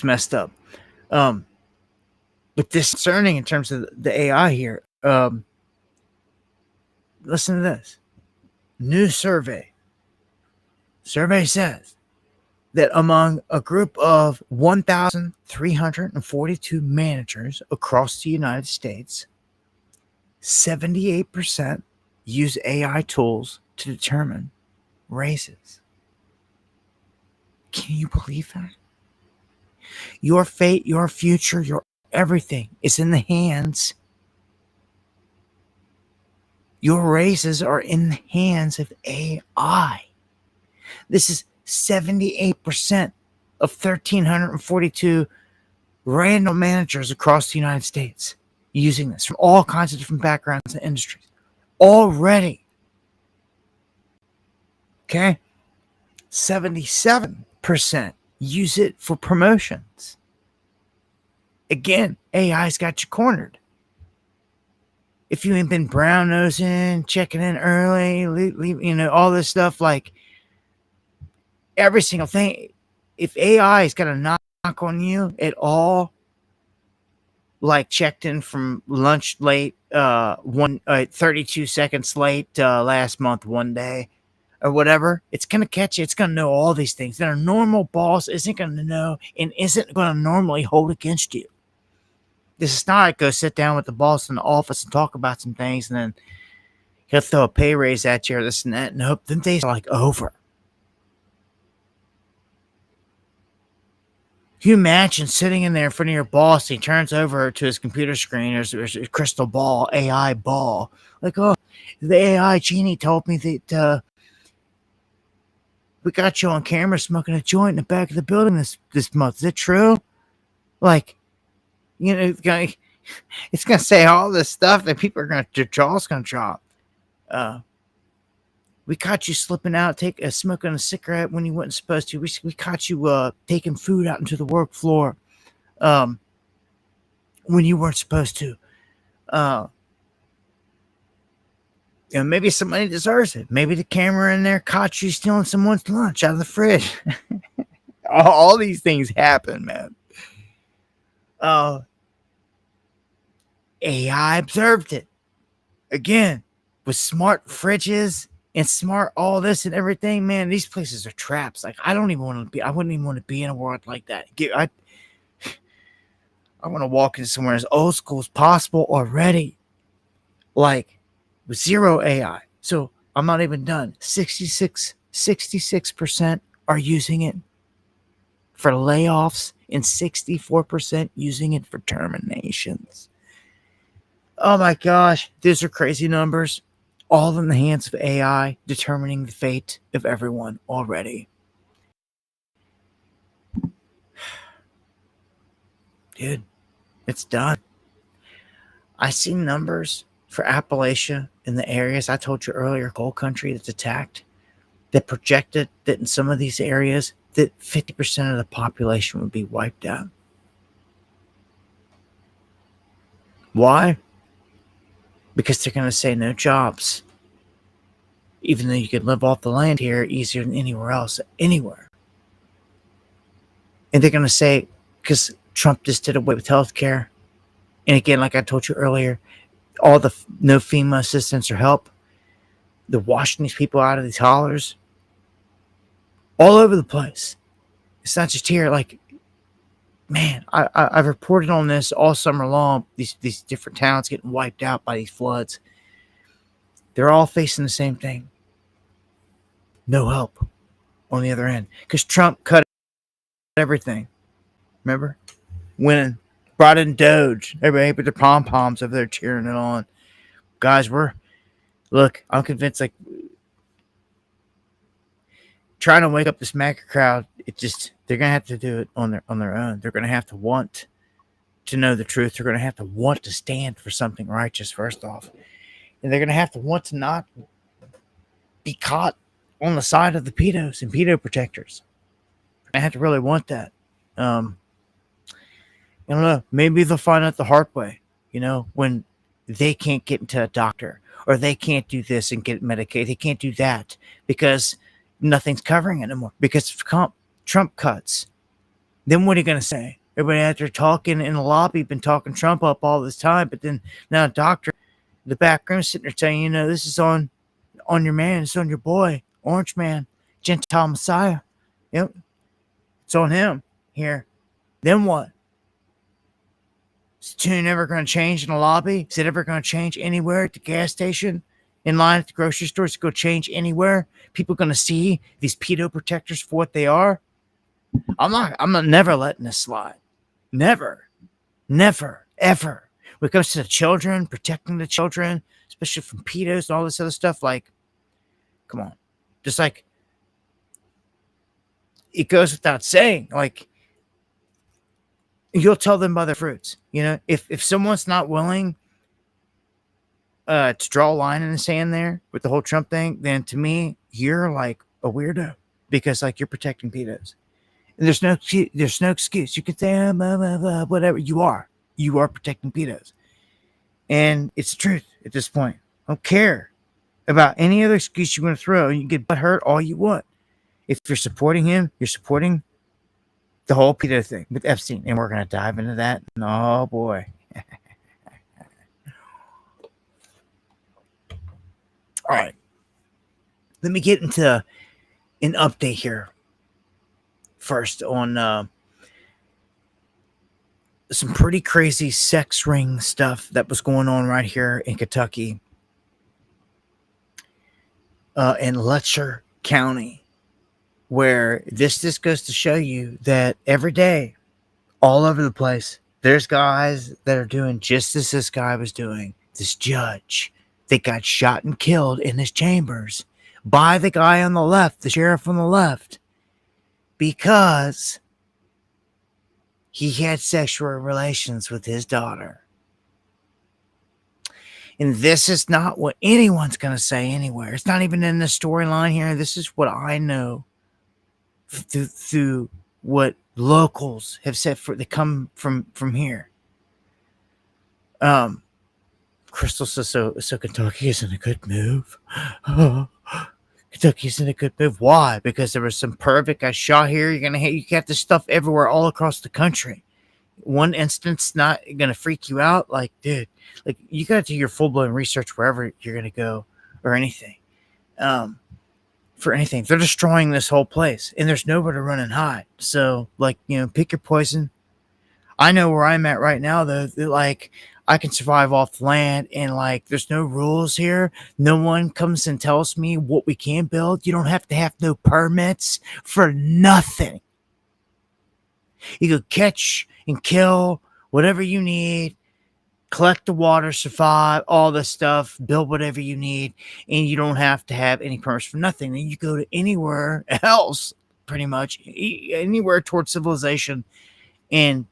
Speaker 1: messed up. But this concerning in terms of the AI here. Listen to this. New survey. Survey says that among a group of 1,342 managers across the United States, 78% use AI tools to determine races. Can you believe that? Your fate, your future, your everything is in the hands. Your races are in the hands of AI. This is 78% of 1,342 random managers across the United States using this from all kinds of different backgrounds and industries already. Okay? 77% use it for promotions. Again, AI's got you cornered. If you ain't been brown nosing, checking in early, all this stuff, like every single thing, if AI is going to knock on you at all, like checked in from lunch late, 32 seconds late last month, one day, or whatever, it's going to catch you. It's going to know all these things that a normal boss isn't going to know and isn't going to normally hold against you. This is not like go sit down with the boss in the office and talk about some things and then he'll throw a pay raise at you or this and that. Nope, them days are like over. Can you imagine sitting in there in front of your boss? He turns over to his computer screen. There's a crystal ball, AI ball. Like, oh, the AI genie told me that we got you on camera smoking a joint in the back of the building this month. Is it true? Like, it's going to say all this stuff and people are going to, their jaw's going to drop. We caught you slipping out, smoking a cigarette when you weren't supposed to. We caught you taking food out into the work floor when you weren't supposed to. Maybe somebody deserves it. Maybe the camera in there caught you stealing someone's lunch out of the fridge. all these things happen, man. AI observed it. Again, with smart fridges and smart all this and everything, man, these places are traps. Like, I wouldn't even want to be in a world like that. I want to walk into somewhere as old school as possible already, like with zero AI. So I'm not even done. 66% are using it for layoffs and 64% using it for terminations. Oh my gosh, these are crazy numbers. All in the hands of AI, determining the fate of everyone already. Dude, it's done. I see numbers for Appalachia in the areas I told you earlier, coal country that's attacked, that projected that in some of these areas that 50% of the population would be wiped out. Why? Because they're going to say no jobs, even though you could live off the land here easier than anywhere else, anywhere. And they're going to say, because Trump just did away with health care. And again, like I told you earlier, all the no FEMA assistance or help, they're washing these people out of these hollers all over the place. It's not just here. Like, man, I've reported on this all summer long. These different towns getting wiped out by these floods. They're all facing the same thing. No help on the other end. Because Trump cut everything. Remember? Winning. Brought in Doge. Everybody put their pom-poms over there cheering it on. Guys, look, I'm convinced, like, trying to wake up this MAGA crowd, they're going to have to do it on their own. They're going to have to want to know the truth. They're going to have to want to stand for something righteous, first off. And they're going to have to want to not be caught on the side of the pedos and pedo protectors. I have to really want that. I don't know. Maybe they'll find out the hard way, when they can't get into a doctor or they can't do this and get Medicaid. They can't do that because nothing's covering it anymore because of Trump cuts. Then what are you going to say? Everybody out there talking in the lobby, been talking Trump up all this time, but then now a doctor in the back room sitting there saying, this is on your man, it's on your boy, Orange Man, Gentile Messiah. Yep. It's on him here. Then what? Is the tune ever going to change in the lobby? Is it ever going to change anywhere at the gas station? In line at the grocery store? Is it going to change anywhere? People going to see these pedo protectors for what they are? I'm not never letting this slide. Never, ever. When it comes to the children, protecting the children, especially from pedos and all this other stuff, like, come on. Just like, it goes without saying, like, you'll tell them by their fruits. If someone's not willing to draw a line in the sand there with the whole Trump thing, then to me, you're like a weirdo because, like, you're protecting pedos. And there's no excuse. You can say whatever. You are protecting pedos, and it's the truth at this point. I don't care about any other excuse you want to throw. You can get butthurt all you want. If you're supporting him, you're supporting the whole pedo thing with Epstein, and we're gonna dive into that. Oh boy. All right, let me get into an update here first on some pretty crazy sex ring stuff that was going on right here in Kentucky, in Letcher County, where this goes to show you that every day, all over the place, there's guys that are doing just as this guy was doing. This judge that got shot and killed in his chambers by the guy on the left, the sheriff on the left, because he had sexual relations with his daughter. And this is not what anyone's going to say anywhere. It's not even in the storyline here. This is what I know through what locals have said. They come from here. Crystal says, so Kentucky isn't a good move. Kentucky isn't a good move. Why? Because there was some pervert got shot here. You got this stuff everywhere, all across the country. One instance not gonna freak you out. Like, dude, like, you gotta do your full-blown research wherever you're gonna go or anything. For anything, they're destroying this whole place, and there's nowhere to run and hide. So, like, pick your poison. I know where I'm at right now, though. That, like, I can survive off the land, and like, there's no rules here. No one comes and tells me what we can build. You don't have to have no permits for nothing. You can catch and kill whatever you need, collect the water, survive, all this stuff, build whatever you need, and you don't have to have any permits for nothing. And you go to anywhere else, pretty much anywhere towards civilization in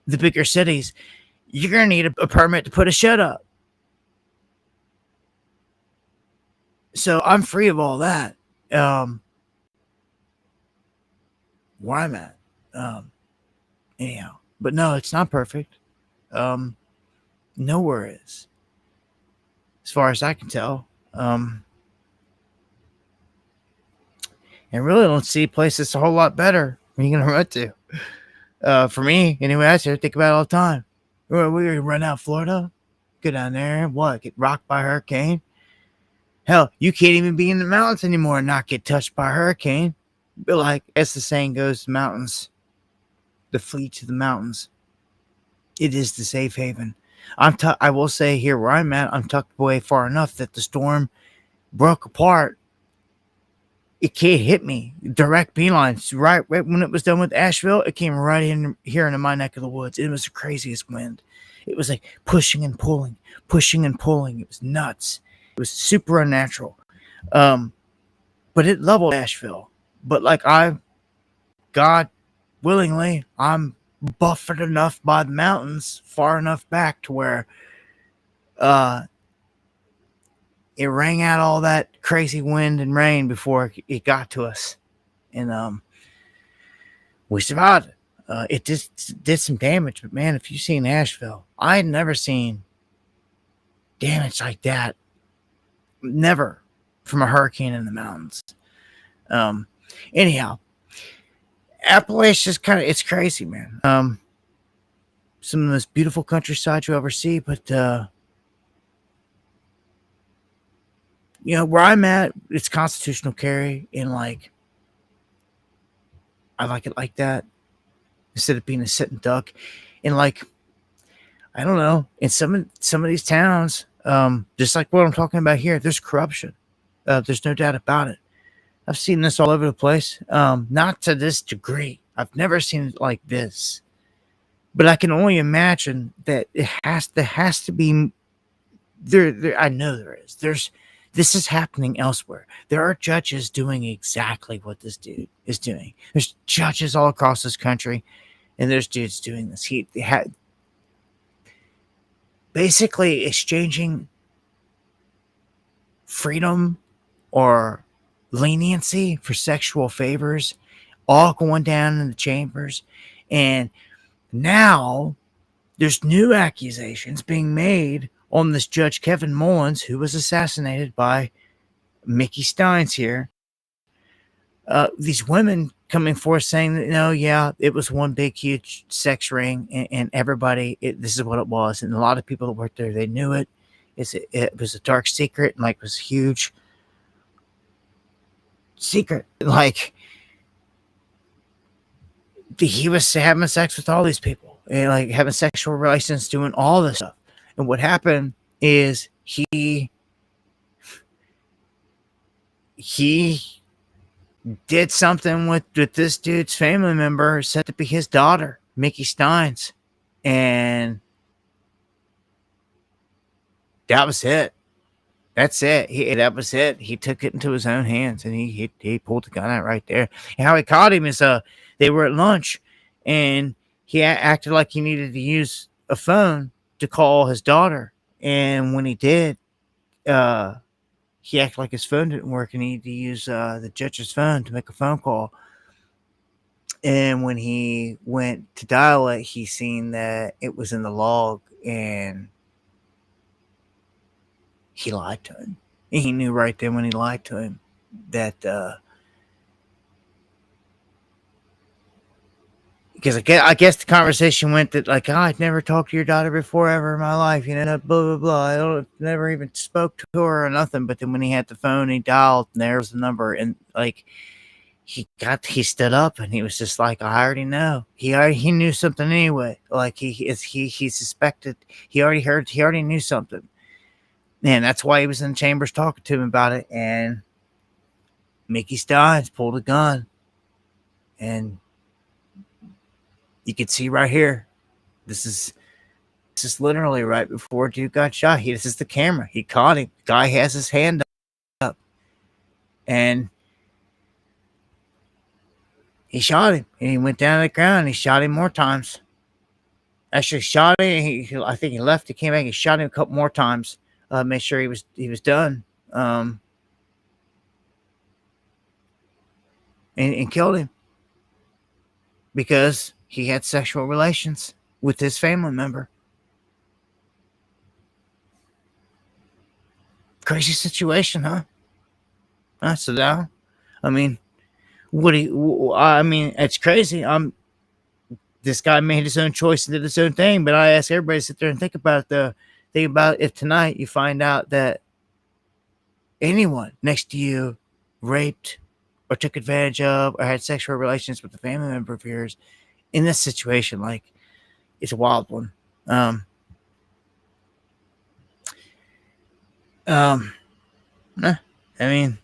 Speaker 1: the bigger cities, you're gonna need a permit to put a shed up. So I'm free of all that. Where I'm at. Anyhow, but no, it's not perfect. Nowhere is, as far as I can tell. And really don't see places a whole lot better when you're gonna run to. For me, anyway, I think about it all the time. We're gonna run out of Florida, go down there, what, get rocked by a hurricane? Hell, you can't even be in the mountains anymore and not get touched by a hurricane. But like, as the saying goes, the mountains, the flee to the mountains. It is the safe haven. I will say here where I'm at, I'm tucked away far enough that the storm broke apart. It can't hit me. Direct beelines. Right when it was done with Asheville, it came right in here into my neck of the woods. It was the craziest wind. It was like pushing and pulling, pushing and pulling. It was nuts. It was super unnatural. But it leveled Asheville. But like God willingly, I'm buffered enough by the mountains, far enough back to where it rang out all that crazy wind and rain before it got to us. And we survived it. It just did some damage. But man, if you've seen Asheville, I had never seen damage like that. Never, from a hurricane in the mountains. Anyhow, Appalachia's it's crazy, man. Some of the most beautiful countryside you'll ever see, but where I'm at, it's constitutional carry, and like, I like it like that instead of being a sitting duck. And like, I don't know, in some of these towns, just like what I'm talking about here, there's corruption. There's no doubt about it. I've seen this all over the place. Not to this degree. I've never seen it like this. But I can only imagine that there has to be there. I know there is. This is happening elsewhere. There are judges doing exactly what this dude is doing. There's judges all across this country, and there's dudes doing this. He had basically exchanging freedom or leniency for sexual favors, all going down in the chambers. And now there's new accusations being made on this Judge Kevin Mullins, who was assassinated by Mickey Steins here. These women coming forth saying that, no, yeah, it was one big, huge sex ring, and everybody, this is what it was. And a lot of people that worked there, they knew it. It was a dark secret, and like, it was a huge secret. Like, he was having sex with all these people, and like having sexual relations, doing all this stuff. And what happened is he did something with this dude's family member, said to be his daughter, Mickey Steins, and that was it. That's it. That was it. He took it into his own hands, and he pulled the gun out right there. And how he caught him is they were at lunch, and he acted like he needed to use a phone to call his daughter. And when he did, he acted like his phone didn't work, and he needed to use the judge's phone to make a phone call. And when he went to dial it, he seen that it was in the log, and he lied to him. And he knew right then when he lied to him that because I guess the conversation went that like, I'd never talked to your daughter before ever in my life, blah blah blah. I never even spoke to her or nothing. But then when he had the phone, he dialed, and there was the number, and like he stood up and he was just like, I already know. He knew something anyway. Like he suspected. He already knew something. And that's why he was in chambers talking to him about it. And Mickey Steins pulled a gun. And you can see right here. This is literally right before Duke got shot. This is the camera. He caught him. The guy has his hand up. And he shot him. And he went down to the ground and he shot him more times. Actually shot him. I think he left. He came back. He shot him a couple more times. Made sure he was done. And killed him. Because he had sexual relations with his family member. Crazy situation, huh? So now, I mean, it's crazy. This guy made his own choice and did his own thing, but I ask everybody to sit there and think about it, though. Think about if tonight you find out that anyone next to you raped or took advantage of or had sexual relations with a family member of yours in this situation. Like, it's a wild one. I mean,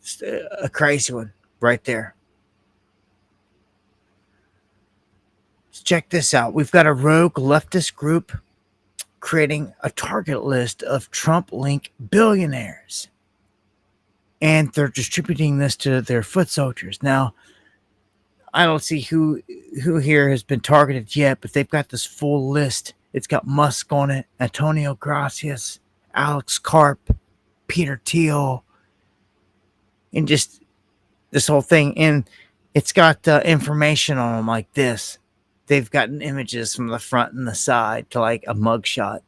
Speaker 1: just a crazy one right there. So check this out. We've got a rogue leftist group creating a target list of Trump-linked billionaires. And they're distributing this to their foot soldiers. Now, I don't see who here has been targeted yet, but they've got this full list. It's got Musk on it, Antonio Gracias, Alex Karp, Peter Thiel, and just this whole thing. And it's got information on them like this. They've gotten images from the front and the side to like a mugshot.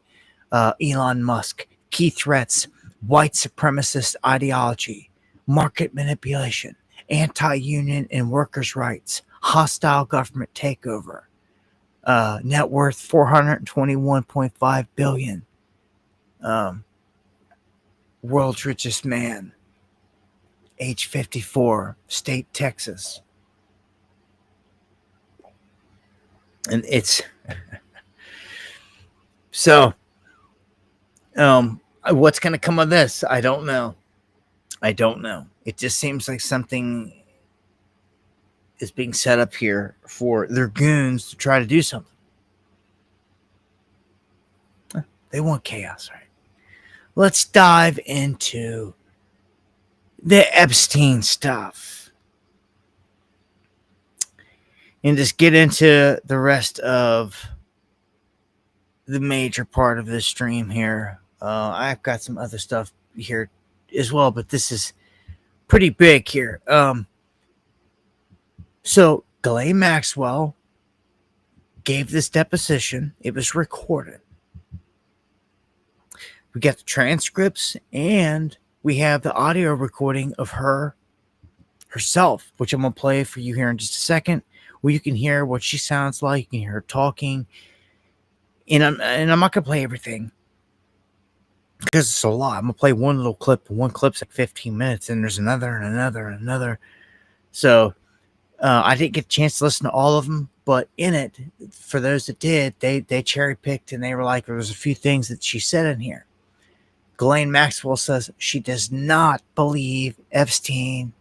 Speaker 1: Elon Musk, key threats, white supremacist ideology, market manipulation, anti-union and workers' rights, hostile government takeover, net worth $421.5 billion, world's richest man, age 54, state Texas. And it's so what's going to come of this? I don't know. It just seems like something is being set up here for their goons to try to do something. They want chaos, right? Let's dive into the Epstein stuff and just get into the rest of the major part of this stream here. I've got some other stuff here as well, but this is pretty big here. So Ghislaine Maxwell gave this deposition. It was recorded. We got the transcripts and we have the audio recording of herself, which I'm going to play for you here in just a second, where you can hear what she sounds like. You can hear her talking. And I'm not going to play everything because it's a lot. I'm going to play one little clip. One clip's like 15 minutes, and there's another and another and another. So I didn't get a chance to listen to all of them, but in it, for those that did, they cherry picked and they were like, there was a few things that she said in here. Ghislaine Maxwell says she does not believe Epstein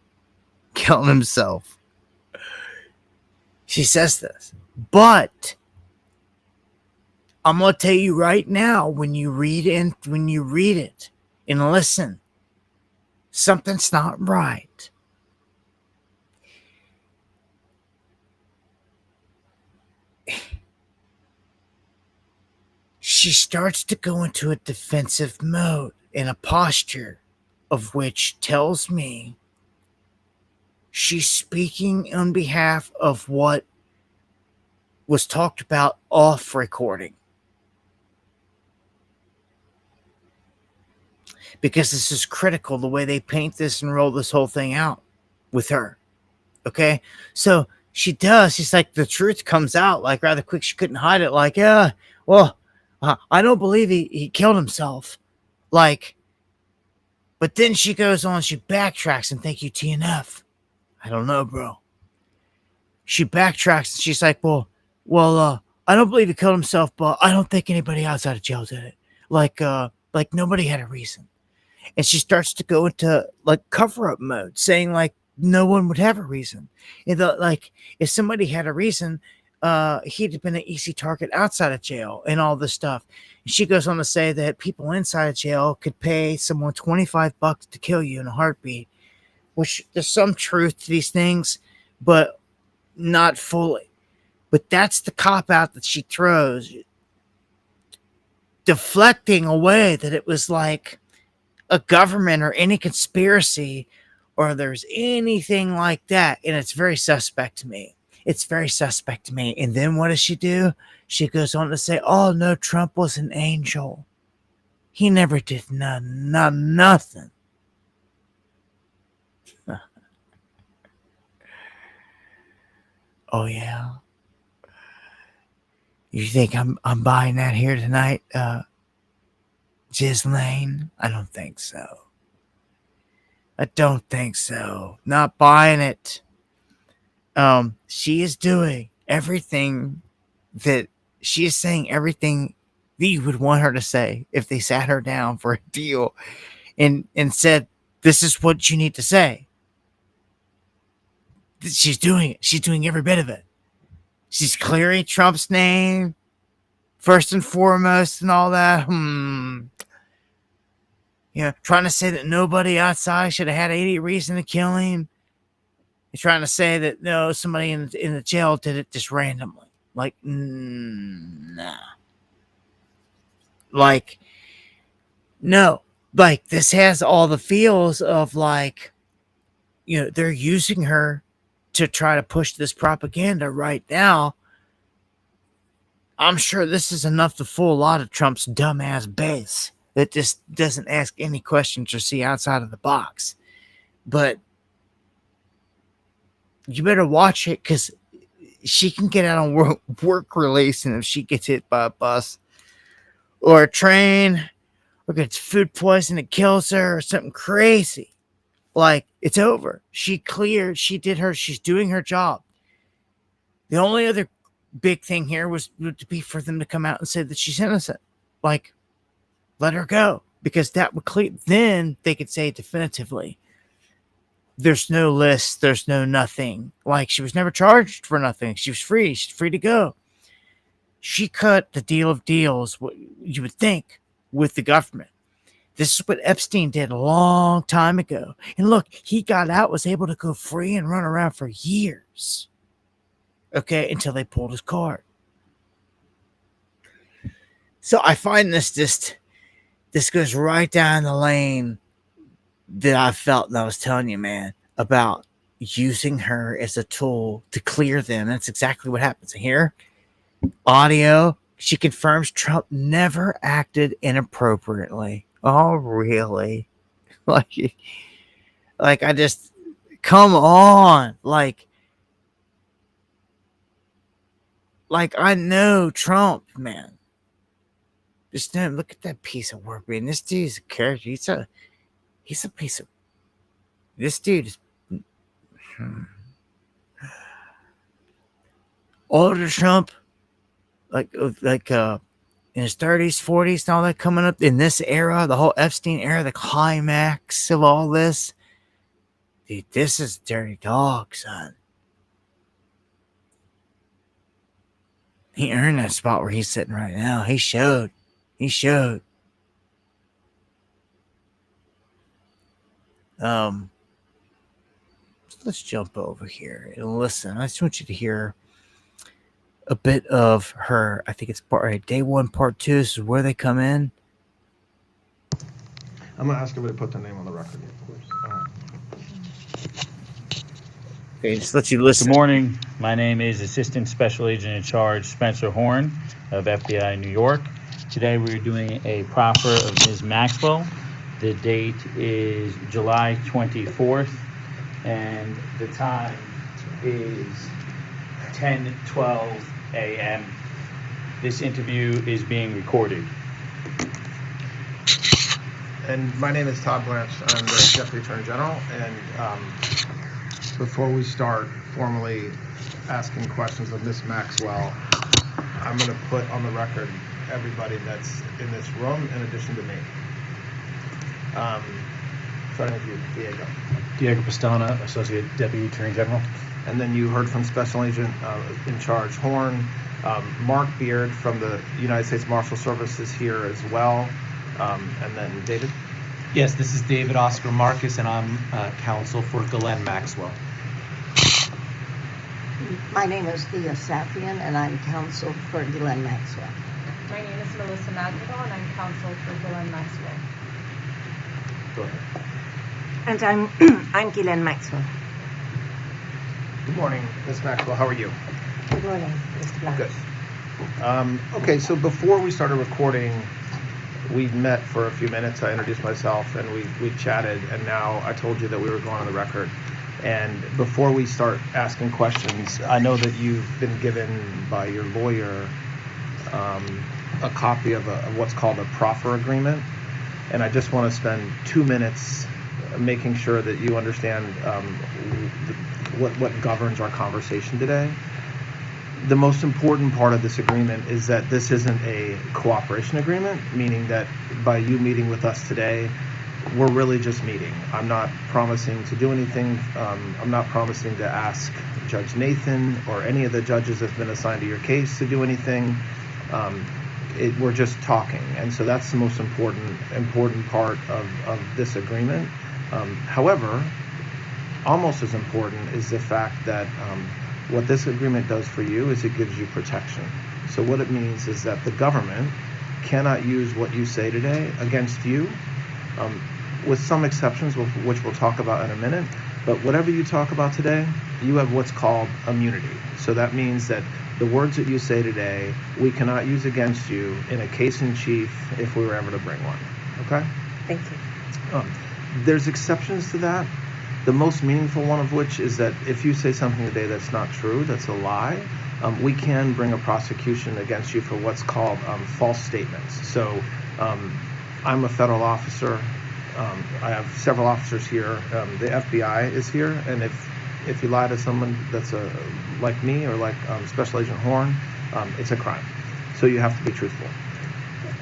Speaker 1: killed himself. She says this, but I'm going to tell you right now, when you read it and listen, something's not right. She starts to go into a defensive mode in a posture of which tells me she's speaking on behalf of what was talked about off recording. Because this is critical, the way they paint this and roll this whole thing out with her. Okay? So she does. She's like, the truth comes out like rather quick. She couldn't hide it. Like, I don't believe he killed himself. Like, But then she goes on, she backtracks, and thank you, TNF. I don't know, bro. She backtracks and she's like, well, I don't believe he killed himself, but I don't think anybody outside of jail did it. Like nobody had a reason. And she starts to go into like cover-up mode, saying like no one would have a reason. And like if somebody had a reason, he'd have been an easy target outside of jail and all this stuff. And she goes on to say that people inside of jail could pay someone $25 to kill you in a heartbeat, which there's some truth to these things, but not fully. But that's the cop-out that she throws, deflecting away that it was like a government or any conspiracy or there's anything like that. And it's very suspect to me. It's very suspect to me. And then what does she do? She goes on to say, oh, no, Trump was an angel. He never did nothing. Oh, yeah. You think I'm buying that here tonight, Ghislaine? I don't think so. I don't think so. Not buying it. She is doing everything that she is saying everything that you would want her to say if they sat her down for a deal and said, this is what you need to say. She's doing it. She's doing every bit of it. She's clearing Trump's name first and foremost and all that. Trying to say that nobody outside should have had any reason to kill him. He's trying to say that no, somebody in the jail did it just randomly. Like, nah. Like, no. Like, this has all the feels of like, they're using her to try to push this propaganda right now. I'm sure this is enough to fool a lot of Trump's dumbass base that just doesn't ask any questions or see outside of the box. But you better watch it because she can get out on work release, and if she gets hit by a bus or a train or gets food poisoning, it kills her or something crazy, like, it's over. She cleared. She's doing her job. The only other big thing here would be for them to come out and say that she's innocent. Like, let her go. Because that would clear. Then they could say definitively, there's no list. There's no nothing. Like, she was never charged for nothing. She was free. She's free to go. She cut the deal of deals, what you would think, with the government. This is what Epstein did a long time ago. And look, he got out, was able to go free and run around for years. Okay, until they pulled his card. So I find this goes right down the lane that I felt, and I was telling you, man, about using her as a tool to clear them. That's exactly what happens here. Audio, she confirms Trump never acted inappropriately. Oh, really? Like I just, come on. Like I know Trump, man. Just look at that piece of work, man. This dude's a character. He's a piece of, this dude is older Trump, like in his 30s, 40s, and all that, coming up in this era, the whole Epstein era, the climax of all this. Dude, this is dirty dog, son. He earned that spot where he's sitting right now. He showed. Let's jump over here and listen. I just want you to hear a bit of her. I think it's day one, part two. This is where they come in.
Speaker 4: I'm going to ask everybody to put their name on the record, of course.
Speaker 1: Okay, just let you listen.
Speaker 5: Good morning. My name is Assistant Special Agent in Charge Spencer Horn of FBI New York. Today we're doing a proffer of Ms. Maxwell. The date is July 24th, and the time is 10:12 a.m. This interview is being recorded.
Speaker 4: And my name is Todd Blanche. I'm the Deputy Attorney General. And before we start formally asking questions of Ms. Maxwell, I'm going to put on the record everybody that's in this room in addition to me. Starting with you, Diego.
Speaker 6: Diego Pastana, Associate Deputy Attorney General.
Speaker 4: And then you heard from Special Agent in Charge Horn. Mark Beard from the United States Marshal Service is here as well. And then David.
Speaker 7: Yes, this is David Oscar Marcus, and I'm counsel for Ghislaine Maxwell.
Speaker 8: My name is Thea Safian, and I'm counsel for Ghislaine Maxwell.
Speaker 9: My name is Melissa Madrigal, and I'm counsel for Ghislaine Maxwell.
Speaker 4: Go ahead.
Speaker 10: And I'm Ghislaine Maxwell.
Speaker 4: Good morning, Ms. Maxwell. How are you?
Speaker 10: Good morning, Mr. Blanche.
Speaker 4: Good. Okay, so before we started recording, we met for a few minutes. I introduced myself and we chatted, and now I told you that we were going on the record. And before we start asking questions, I know that you've been given by your lawyer a copy of what's called a proffer agreement. And I just want to spend 2 minutes making sure that you understand what governs our conversation today. The most important part of this agreement is that this isn't a cooperation agreement, meaning that by you meeting with us today, we're really just meeting. I'm not promising to do anything. I'm not promising to ask Judge Nathan or any of the judges that's been assigned to your case to do anything. We're just talking. And so that's the most important part of this agreement. However, almost as important is the fact that what this agreement does for you is it gives you protection. So what it means is that the government cannot use what you say today against you, with some exceptions, which we'll talk about in a minute. But whatever you talk about today, you have what's called immunity. So that means that the words that you say today, we cannot use against you in a case in chief if we were ever to bring one. Okay?
Speaker 10: Thank you.
Speaker 4: There's exceptions to that. The most meaningful one of which is that if you say something today that's not true, that's a lie, we can bring a prosecution against you for what's called false statements. So I'm a federal officer. I have several officers here. The FBI is here, and if you lie to someone that's like me or like Special Agent Horn, it's a crime. So you have to be truthful.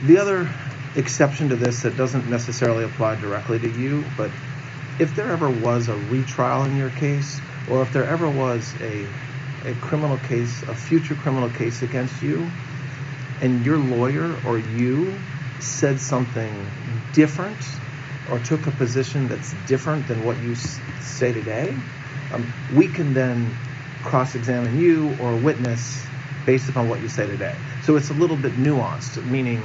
Speaker 4: The other exception to this that doesn't necessarily apply directly to you, but if there ever was a retrial in your case, or if there ever was a criminal case, a future criminal case against you, and your lawyer or you said something different or took a position that's different than what you say today, we can then cross-examine you or witness based upon what you say today. So it's a little bit nuanced, meaning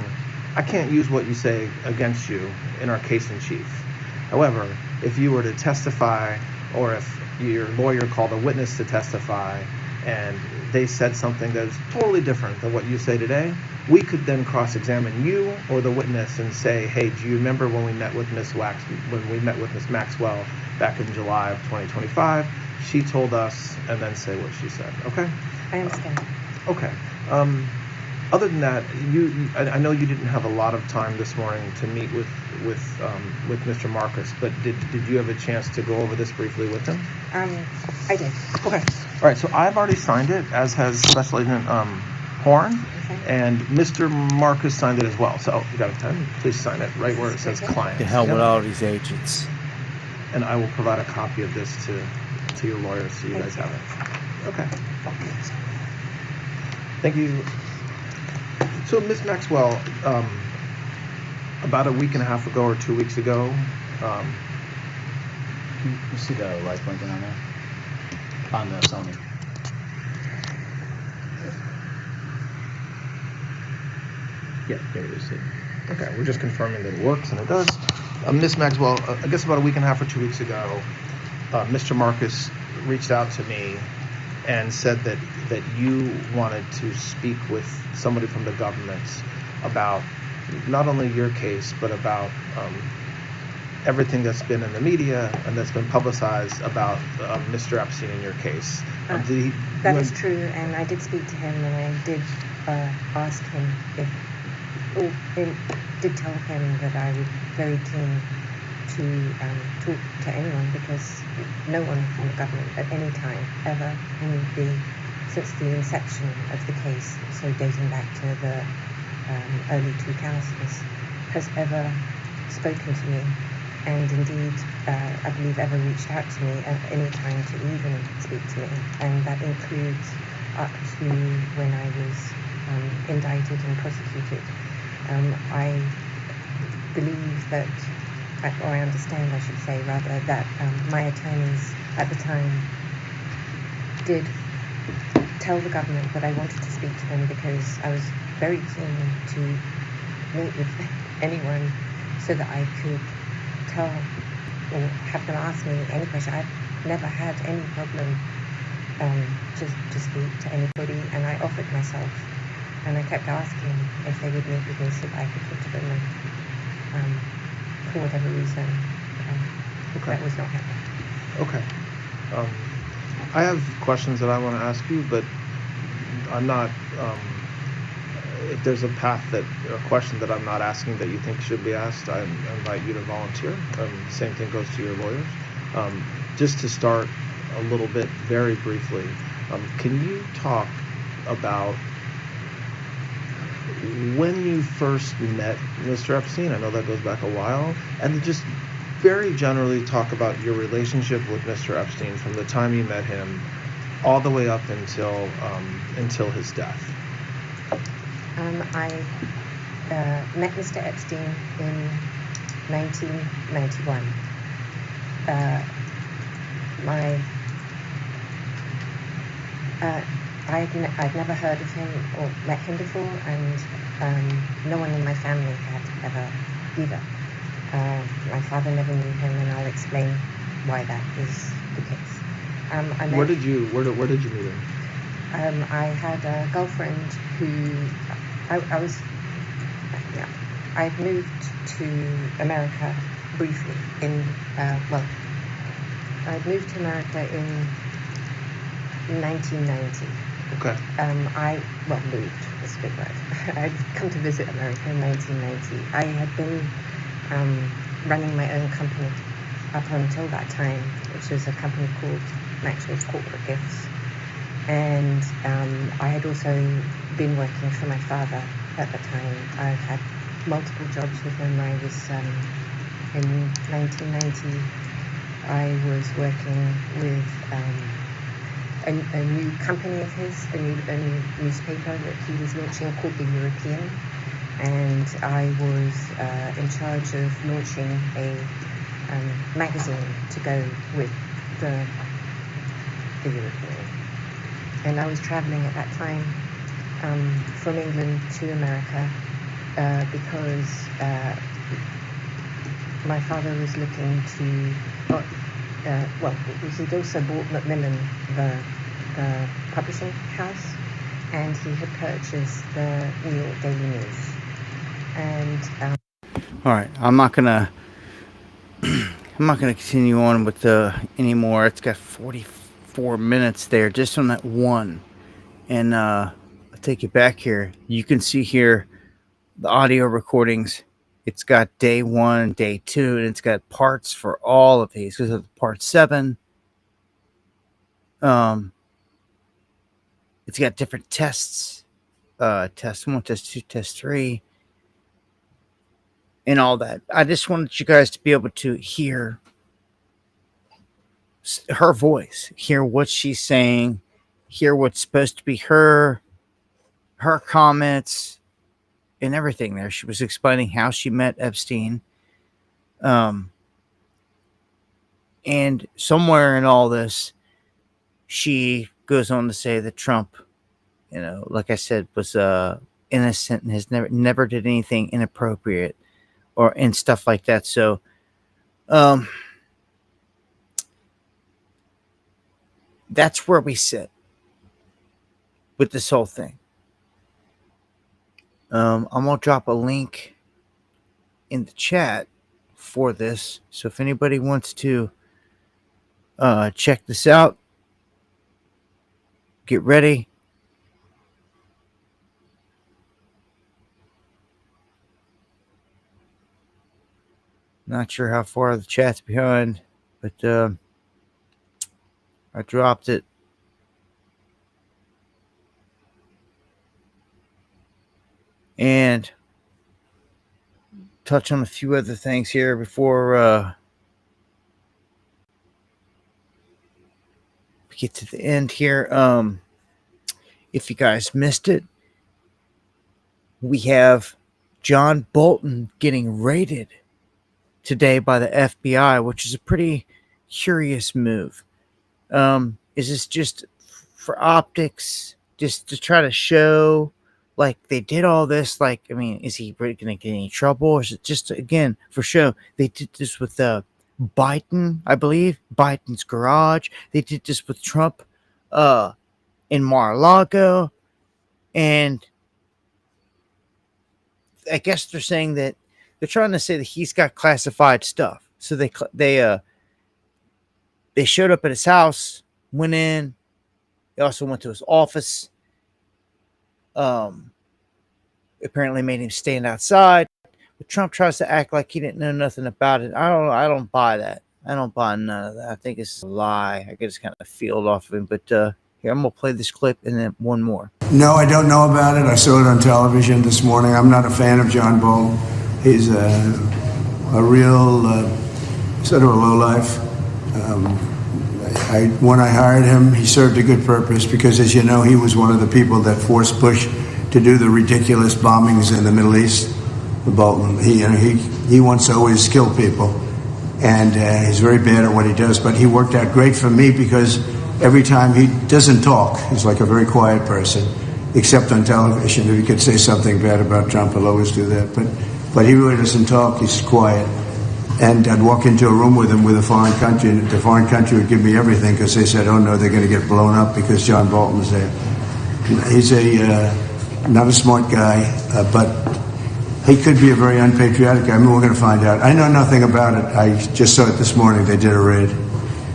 Speaker 4: I can't use what you say against you in our case in chief. However, if you were to testify, or if your lawyer called a witness to testify and they said something that is totally different than what you say today, we could then cross-examine you or the witness and say, hey, do you remember when we met with Ms. Maxwell back in July of 2025? She told us, and then say what she said. Okay?
Speaker 10: I understand.
Speaker 4: Okay. Other than that, I know you didn't have a lot of time this morning to meet with Mr. Marcus, but did you have a chance to go over this briefly with him?
Speaker 10: I did.
Speaker 4: Okay. All right. So I've already signed it, as has Special Agent Horn, and Mr. Marcus signed it as well. So you got a pen? Please sign it right where it says client.
Speaker 1: To hell with all these agents.
Speaker 4: And I will provide a copy of this to your lawyer so you guys have it. Okay. Thank you. So, Ms. Maxwell, about a week and a half ago or 2 weeks ago,
Speaker 6: You see the light blinking on there? On the Sony.
Speaker 4: yeah, there it is. Okay, we're just confirming that it works, and it does. Ms. Maxwell, I guess about a week and a half or 2 weeks ago, Mr. Marcus reached out to me and said that you wanted to speak with somebody from the government about not only your case, but about everything that's been in the media and that's been publicized about Mr. Epstein in your case.
Speaker 10: That is true, and I did speak to him, and I did ask him if did tell him that I would be very keen to talk to anyone, because no one from the government at any time ever since the inception of the case, so dating back to the early 2000s, has ever spoken to me, and indeed I believe ever reached out to me at any time to even speak to me, and that includes up to when I was indicted and prosecuted. I believe that, or I understand, I should say rather, that my attorneys at the time did tell the government that I wanted to speak to them, because I was very keen to meet with anyone so that I could tell or have them ask me any question. I've never had any problem to speak to anybody, and I offered myself, and I kept asking if they would meet with me so that I could talk to them, and for whatever reason, that was not happening.
Speaker 4: Okay. I have questions that I want to ask you, but I'm not. If there's a question that I'm not asking that you think should be asked, I invite you to volunteer. Same thing goes to your lawyers. Just to start a little bit, very briefly, can you talk about when you first met Mr. Epstein? I know that goes back a while, and just very generally talk about your relationship with Mr. Epstein from the time you met him all the way up until his death.
Speaker 10: I met Mr. Epstein in 1991. I'd never heard of him or met him before, and no one in my family had ever either. My father never knew him, and I'll explain why that is the case.
Speaker 4: Where did you meet him?
Speaker 10: I had a girlfriend who I moved to America briefly I moved to America in 1990.
Speaker 4: Okay.
Speaker 10: Moved, that's a big word. I'd come to visit America in 1990. I had been running my own company up until that time, which was a company called Maxwell's Corporate Gifts. And I had also been working for my father at the time. I had multiple jobs with him. I was, in 1990, I was working with a new company of his, a new newspaper that he was launching called The European. And I was in charge of launching a magazine to go with the European. And I was traveling at that time from England to America because my father was looking to, he'd also bought Macmillan, the publishing house, and he had purchased the New York Daily News. And
Speaker 1: all right, I'm not gonna continue on with anymore. It's got 44 minutes there just on that one, and I'll take you back here. You can see here the audio recordings. It's got day 1, day 2, and it's got parts for all of these. Because of part 7, it's got different tests, test 1, test 2, test 3, and all that. I just wanted you guys to be able to hear her voice, hear what she's saying, hear what's supposed to be her comments, and everything there. She was explaining how she met Epstein. And somewhere in all this, she goes on to say that Trump, like I said, was innocent and has never did anything inappropriate and stuff like that. So, that's where we sit with this whole thing. I'm gonna drop a link in the chat for this, so if anybody wants to check this out, get ready. Not sure how far the chat's behind, but I dropped it. And touch on a few other things here before we get to the end here. If you guys missed it, we have John Bolton getting raided today by the FBI, which is a pretty curious move. Is this just for optics, just to try to show like they did all this? Like, I mean, is he going to get any trouble, or is it just again for show? They did this with Biden, I believe, Biden's garage. They did this with Trump in Mar-a-Lago, and I guess they're saying that they're trying to say that he's got classified stuff. So they showed up at his house, went in. They also went to his office. Apparently made him stand outside. But Trump tries to act like he didn't know nothing about it. I don't buy that. I don't buy none of that. I think it's a lie. I just kind of feel off of him. But here, I'm going to play this clip and then one more.
Speaker 11: No, I don't know about it. I saw it on television this morning. I'm not a fan of John Bolton. He's a real sort of a lowlife. When I hired him, he served a good purpose because, as you know, he was one of the people that forced Bush to do the ridiculous bombings in the Middle East. Bolton, he wants to always kill people, and he's very bad at what he does. But he worked out great for me because every time he doesn't talk, he's like a very quiet person, except on television. If he could say something bad about Trump, he'll always do that. But he really doesn't talk. He's quiet. And I'd walk into a room with him with a foreign country, and the foreign country would give me everything because they said, oh, no, they're going to get blown up because John Bolton's there. He's not a smart guy, but he could be a very unpatriotic guy. I mean, we're going to find out. I know nothing about it. I just saw it this morning. They did a raid.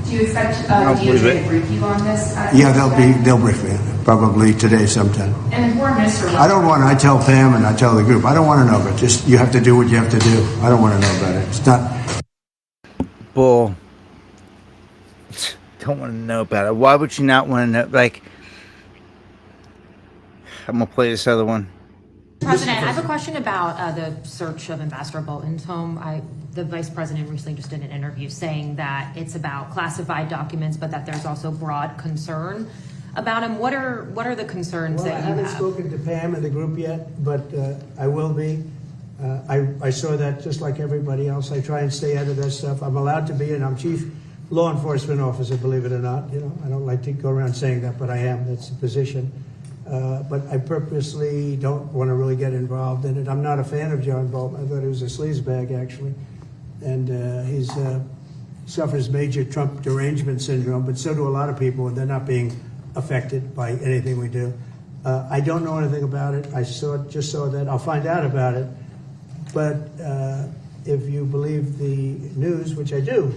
Speaker 9: Do you expect DOJ to brief you on this?
Speaker 11: Yeah, they'll brief me. Probably today sometime.
Speaker 9: And the foreign minister...
Speaker 11: I tell Pam and I tell the group, I don't want to know, but just you have to do what you have to do. I don't want to know about it. It's not...
Speaker 1: Bull. Don't want to know about it. Why would you not want to know? Like, I'm going to play this other one.
Speaker 12: President, I have a question about the search of Ambassador Bolton's home. The vice president recently just did an interview saying that it's about classified documents, but that there's also broad concern about him. What are the concerns that you have?
Speaker 11: I haven't spoken to Pam and the group yet, but I will be. I saw that just like everybody else. I try and stay out of that stuff. I'm allowed to be, and I'm chief law enforcement officer, believe it or not. You know, I don't like to go around saying that, but I am. That's the position. But I purposely don't want to really get involved in it. I'm not a fan of John Bolton. I thought he was a sleazebag, actually. And he suffers major Trump derangement syndrome, but so do a lot of people, and they're not being affected by anything we do. I don't know anything about it. I just saw that. I'll find out about it. But if you believe the news, which I do,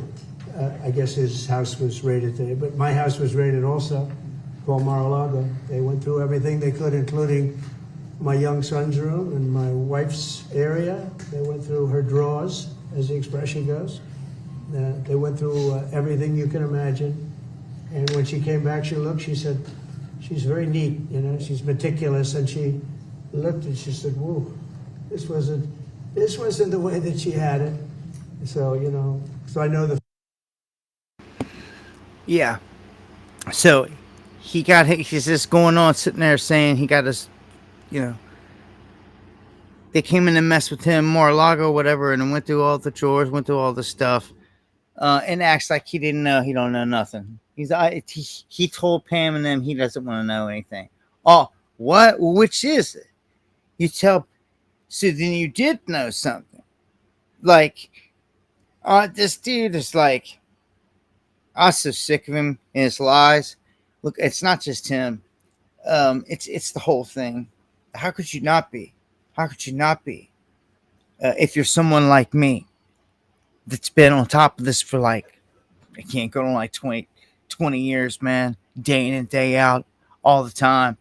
Speaker 11: I guess his house was raided today. But my house was raided also, called Mar-a-Lago. They went through everything they could, including my young son's room and my wife's area. They went through her drawers, as the expression goes. They went through everything you can imagine. And when she came back, she said, she's very neat, you know, she's meticulous. And she looked and she said, whoa, this wasn't the way that she had it. So, you know, so I know the...
Speaker 1: Yeah. So he's just going on sitting there saying he got his, you know, they came in and messed with him, Mar-a-Lago, whatever, and went through all the drawers, went through all the stuff, and acts like he didn't know, he don't know nothing. He told Pam and them he doesn't want to know anything. Oh, what? Which is it? You tell, so then you did know something. Like, this dude is like, I'm so sick of him and his lies. Look, it's not just him. It's the whole thing. How could you not be? How could you not be? If you're someone like me that's been on top of this for like, I can't go on like 20 years, man, day in and day out, all the time.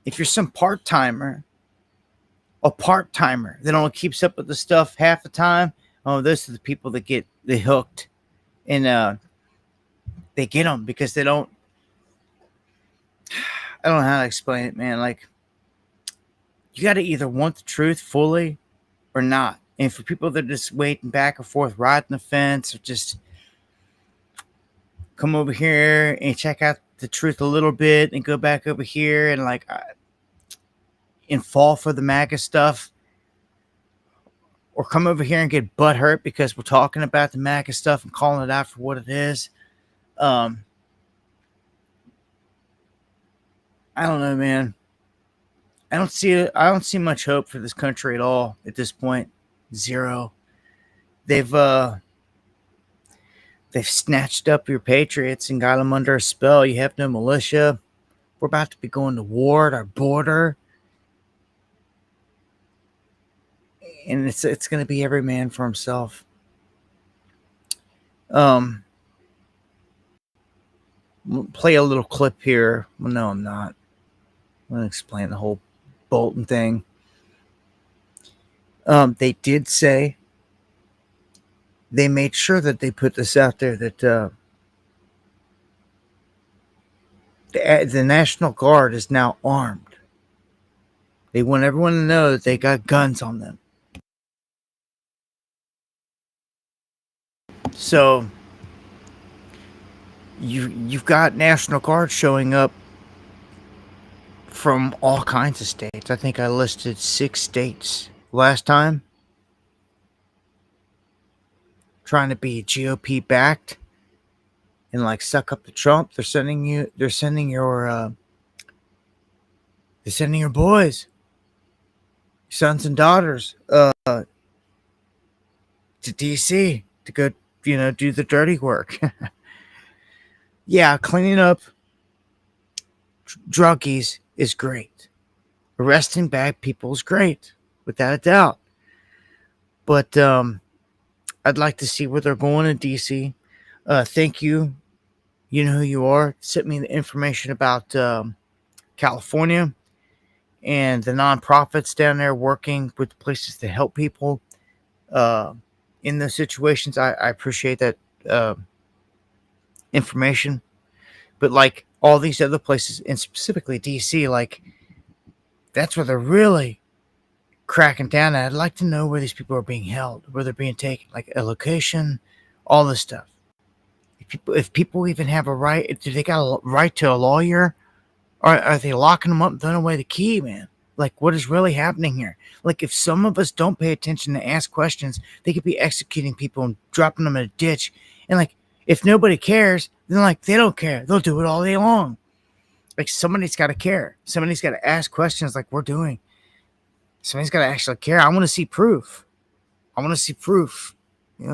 Speaker 1: If you're some a part-timer that only keeps up with the stuff half the time, Oh, those are the people that get they hooked, and they get them because they don't. I don't know how to explain it, man. Like, you got to either want the truth fully or not. And for people that are just waiting back and forth, riding the fence, or just come over here and check out the truth a little bit and go back over here and like and fall for the MAGA stuff, or come over here and get butt hurt because we're talking about the MAGA stuff and calling it out for what it is. I don't know, man. I don't see it. I don't see much hope for this country at all at this point. Zero. They've snatched up your patriots and got them under a spell. You have no militia. We're about to be going to war at our border, and it's going to be every man for himself. We'll play a little clip here. Well, no, I'm not. I'm going to explain the whole Bolton thing. They did say they made sure that they put this out there that the National Guard is now armed. They want everyone to know that they got guns on them. So you've got National Guard showing up from all kinds of states. I think I listed 6 states last time, trying to be GOP backed and like suck up to Trump. They're sending your boys, sons and daughters, to DC to go, do the dirty work. Yeah, cleaning up druggies is great. Arresting bad people is great, without a doubt. But I'd like to see where they're going in DC. Thank you. You know who you are. Sent me the information about California and the nonprofits down there working with places to help people in those situations. I appreciate that information. But like all these other places, and specifically DC, like that's where they're really cracking down at. I'd like to know where these people are being held, where they're being taken, like a location, all this stuff. If people even have a right, do they got a right to a lawyer? Or are they locking them up and throwing away the key, man? Like, what is really happening here? Like, if some of us don't pay attention to ask questions, they could be executing people and dropping them in a ditch. And like, if nobody cares, then like they don't care. They'll do it all day long. Like, somebody's got to care. Somebody's got to ask questions like we're doing. Somebody's got to actually care. I want to see proof.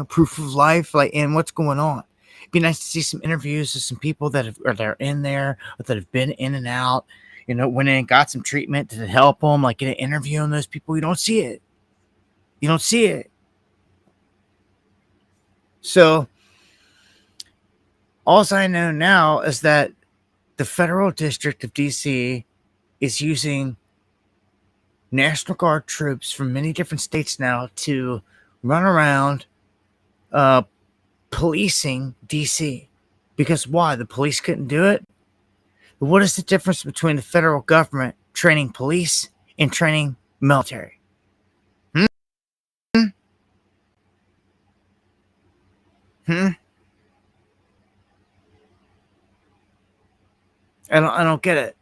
Speaker 1: Proof of life, like, and what's going on. It'd be nice to see some interviews with some people that are in there, or that have been in and out, went in and got some treatment. Did it help them? Like, get an interview on those people. You don't see it. So, all I know now is that the federal district of DC is using National Guard troops from many different states now to run around policing DC. Because why? The police couldn't do it? What is the difference between the federal government training police and training military? I don't get it.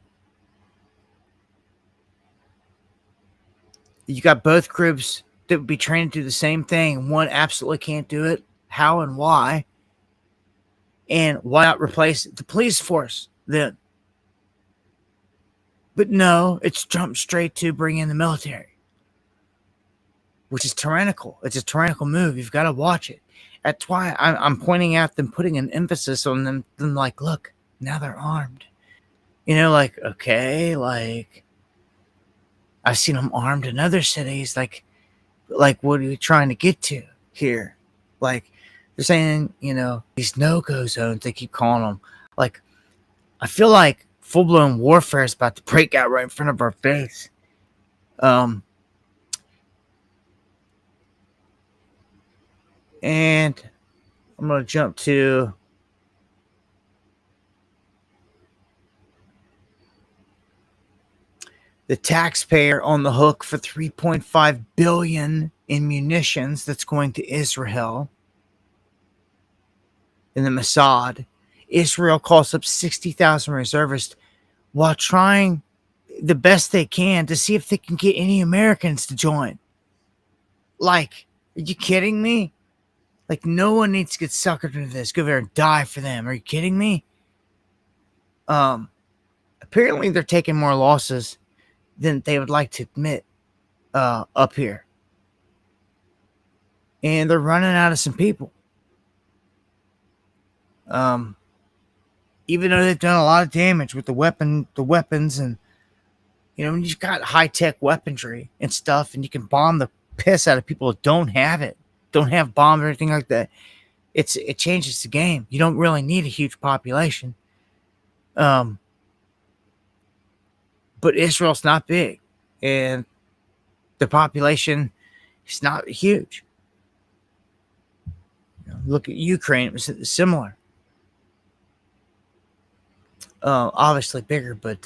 Speaker 1: You got both groups that would be trained to do the same thing. One absolutely can't do it. How and why? And why not replace the police force then? But no, it's jumped straight to bring in the military, which is tyrannical. It's a tyrannical move. You've got to watch it. That's why I'm pointing out them, putting an emphasis on them. Like, look, now they're armed. Like, okay, like, I've seen them armed in other cities. Like, what are you trying to get to here? Like, they're saying, these no-go zones, they keep calling them. Like, I feel like full-blown warfare is about to break out right in front of our face. And I'm going to jump to the taxpayer on the hook for $3.5 billion in munitions that's going to Israel in the Mossad. Israel calls up 60,000 reservists while trying the best they can to see if they can get any Americans to join. Like, are you kidding me? Like, no one needs to get suckered into this. Go there and die for them. Are you kidding me? Apparently they're taking more losses than they would like to admit up here. And they're running out of some people. Even though they've done a lot of damage with the weapons, and when you've got high-tech weaponry and stuff, and you can bomb the piss out of people that don't have it, don't have bombs or anything like that, it changes the game. You don't really need a huge population. But Israel's not big, and the population is not huge. Look at Ukraine; it was similar. Obviously bigger, but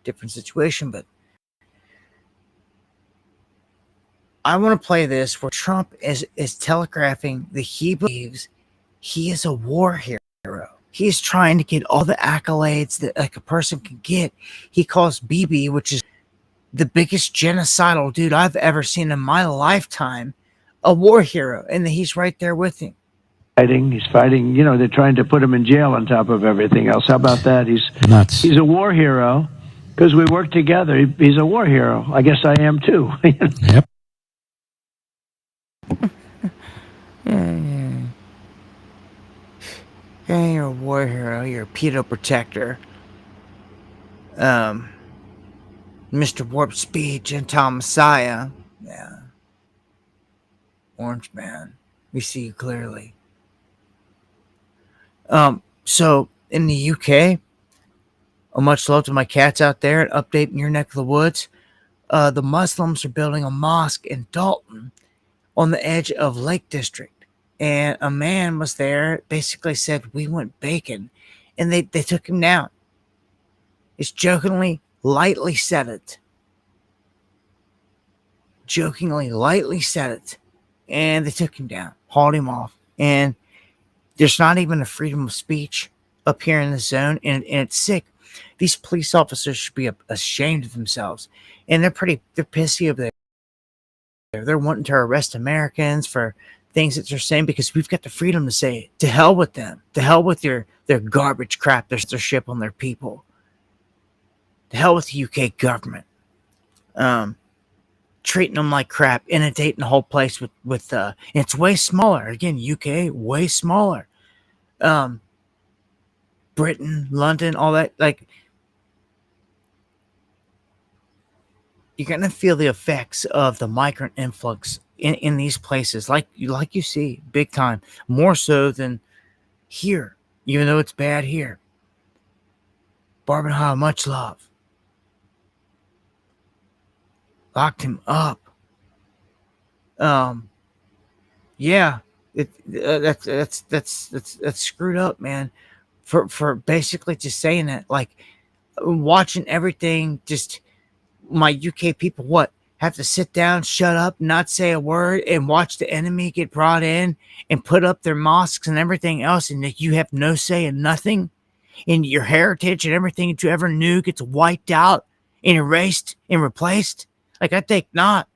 Speaker 1: different situation. But I want to play this where Trump is telegraphing that he believes he is a war hero. He's trying to get all the accolades that like a person can get. He calls Bibi, which is the biggest genocidal dude I've ever seen in my lifetime, a war hero, and he's right there with him.
Speaker 13: He's fighting, they're trying to put him in jail on top of everything else. How about that? He's
Speaker 14: nuts.
Speaker 13: He's a war hero because we work together. He's a war hero. I guess I am too.
Speaker 14: Yep.
Speaker 1: Yeah, you're a war hero. You're a pedo protector. Mr. Warp Speed, Gentile Messiah. Yeah. Orange Man. We see you clearly. So in the UK, much love to my cats out there. An update in your neck of the woods. The Muslims are building a mosque in Dalton on the edge of Lake District. And a man was there, basically said, "We want bacon." And they took him down. It's jokingly, lightly said it. And they took him down, hauled him off. And there's not even a freedom of speech up here in the zone, and it's sick. These police officers should be ashamed of themselves, and they're pissy over there. They're wanting to arrest Americans for things that they're saying because we've got the freedom to say it. To hell with them. To hell with their garbage crap their ship on their people. To hell with the UK government. Treating them like crap, inundating the whole place with and it's way smaller. Again, UK, way smaller. Britain, London, all that, like, you're gonna feel the effects of the migrant influx in these places, like you see, big time, more so than here, even though it's bad here. Barbenheimer, much love. Locked him up. Yeah, that's screwed up, man. For basically just saying that, like, watching everything, just my UK people have to sit down, shut up, not say a word, and watch the enemy get brought in and put up their mosques and everything else, and that you have no say in nothing, and your heritage and everything that you ever knew gets wiped out and erased and replaced. Like, I think not.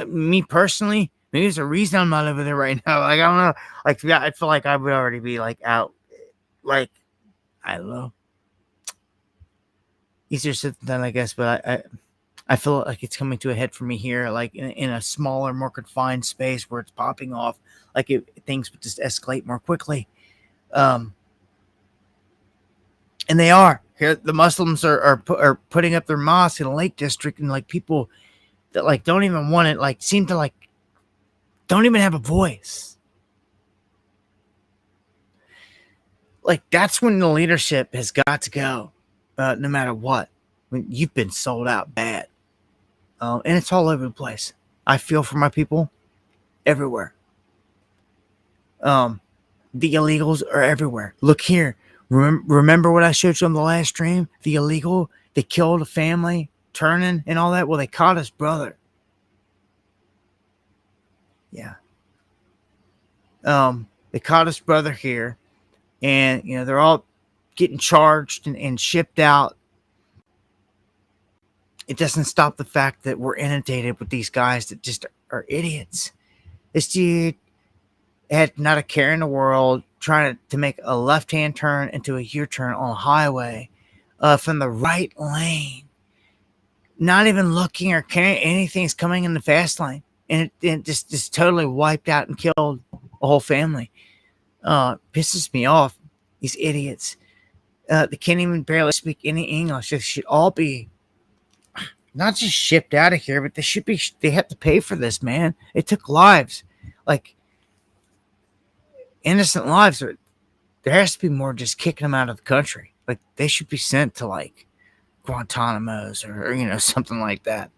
Speaker 1: Me personally, maybe there's a reason I'm not over there right now. Like, I don't know. Like, yeah, I feel like I would already be like out. Like, I don't know. Easier said than done, I guess, but I feel like it's coming to a head for me here, like in a smaller, more confined space where it's popping off. Like, things would just escalate more quickly. And they are. Here, the Muslims are putting up their mosque in a Lake District, and like people that like don't even want it, like seem to like don't even have a voice. Like, that's when the leadership has got to go, no matter what. When you've been sold out bad, and it's all over the place. I feel for my people everywhere. The illegals are everywhere. Look here. Remember what I showed you on the last stream? The illegal, they killed a family, turning and all that. Well, they caught his brother. Yeah. They caught his brother here, and they're all getting charged and shipped out. It doesn't stop the fact that we're inundated with these guys that just are idiots. This dude had not a care in the world trying to make a left-hand turn into a U-turn on a highway from the right lane. Not even looking or caring anything's coming in the fast lane. And it just totally wiped out and killed a whole family. Pisses me off. These idiots. They can't even barely speak any English. They should all be not just shipped out of here, but they have to pay for this, man. It took lives. Like, innocent lives. There has to be more just kicking them out of the country. Like, they should be sent to, like, Guantanamo's or something like that.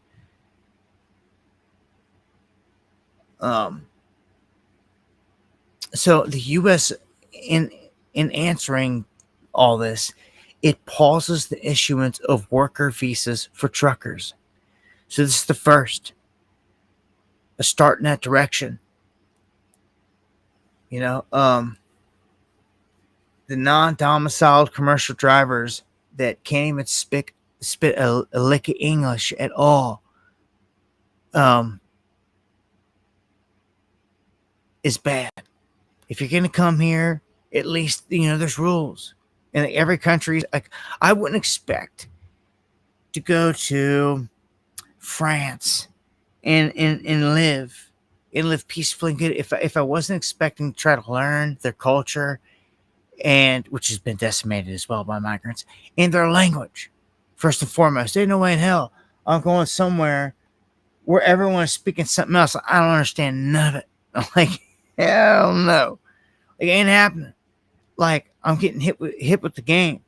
Speaker 1: So the U.S. in answering all this, it pauses the issuance of worker visas for truckers. So this is the first, a start in that direction. The non-domiciled commercial drivers that can't even spit a lick of English at all, is bad. If you're going to come here, at least, there's rules. And every country, like, I wouldn't expect to go to France and live peacefully and good if I wasn't expecting to try to learn their culture, and which has been decimated as well by migrants, and their language. First and foremost, there's no way in hell I'm going somewhere where everyone is speaking something else. I don't understand none of it. I'm like, hell no. It ain't happening. Like, I'm getting hit with the game.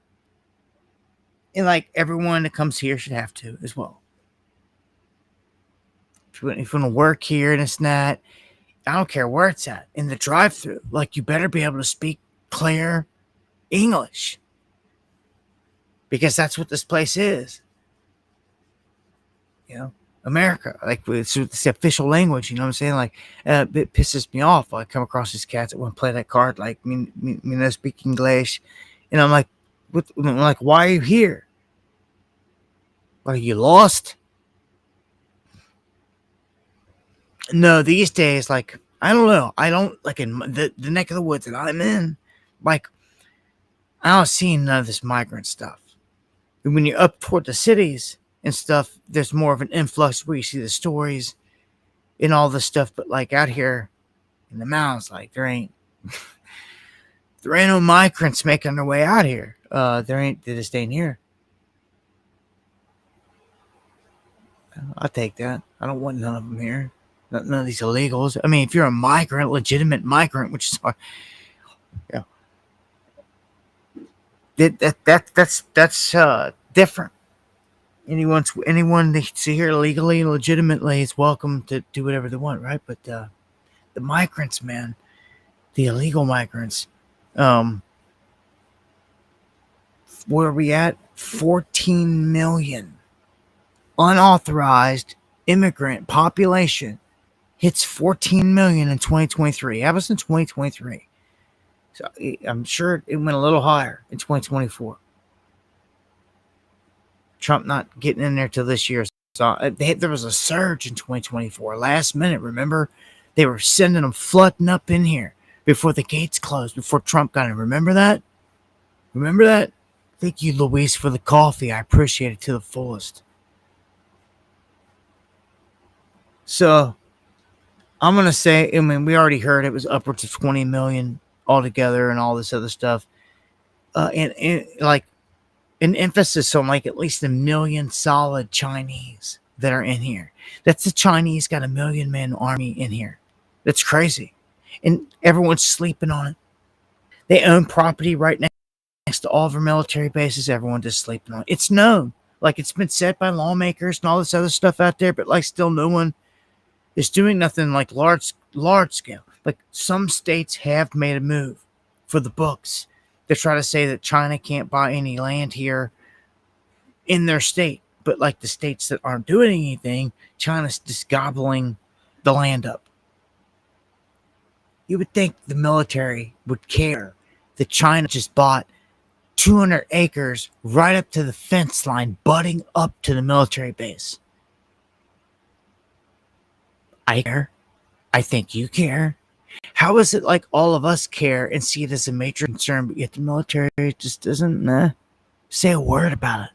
Speaker 1: And like, everyone that comes here should have to as well. If you want to work here and it's not, I don't care where it's at, in the drive-thru, like, you better be able to speak clear English, because that's what this place is. America, like, it's the official language. You know what I'm saying? Like, it pisses me off when I come across these cats that want to play that card, like, me no speak English, and I'm like, why are you here? Are you lost? No, these days, like, I don't know. I don't, like, in the neck of the woods that I'm in, like, I don't see none of this migrant stuff. And when you're up toward the cities and stuff, there's more of an influx where you see the stories and all this stuff. But like, out here in the mountains, like, there ain't no migrants making their way out here. They just ain't here. I'll take that. I don't want none of them here. None of these illegals. I mean, if you're a migrant, legitimate migrant, which is, that's different. Anyone that's here legally and legitimately is welcome to do whatever they want, right? But the migrants, man, the illegal migrants, where are we at? 14 million unauthorized immigrant population hits 14 million in 2023. That was in 2023. So I'm sure it went a little higher in 2024. Trump not getting in there till this year. So there was a surge in 2024. Last minute, remember? They were sending them flooding up in here before the gates closed, before Trump got in. Remember that? Remember that? Thank you, Luis, for the coffee. I appreciate it to the fullest. So I'm going to say, I mean, we already heard it was upwards of 20 million altogether and all this other stuff. And like, an emphasis on like at least 1 million solid Chinese that are in here. That's the Chinese got 1 million man army in here. That's crazy. And everyone's sleeping on it. They own property right next to all of our military bases. Everyone just sleeping on it. It's known. Like, it's been said by lawmakers and all this other stuff out there, but like, still no one is doing nothing like large scale. Like, some states have made a move for the books. They try to say that China can't buy any land here in their state. But like the states that aren't doing anything, China's just gobbling the land up. You would think the military would care that China just bought 200 acres right up to the fence line, butting up to the military base. I care. I think you care. How is it like all of us care and see it as a major concern, but yet the military just doesn't say a word about it?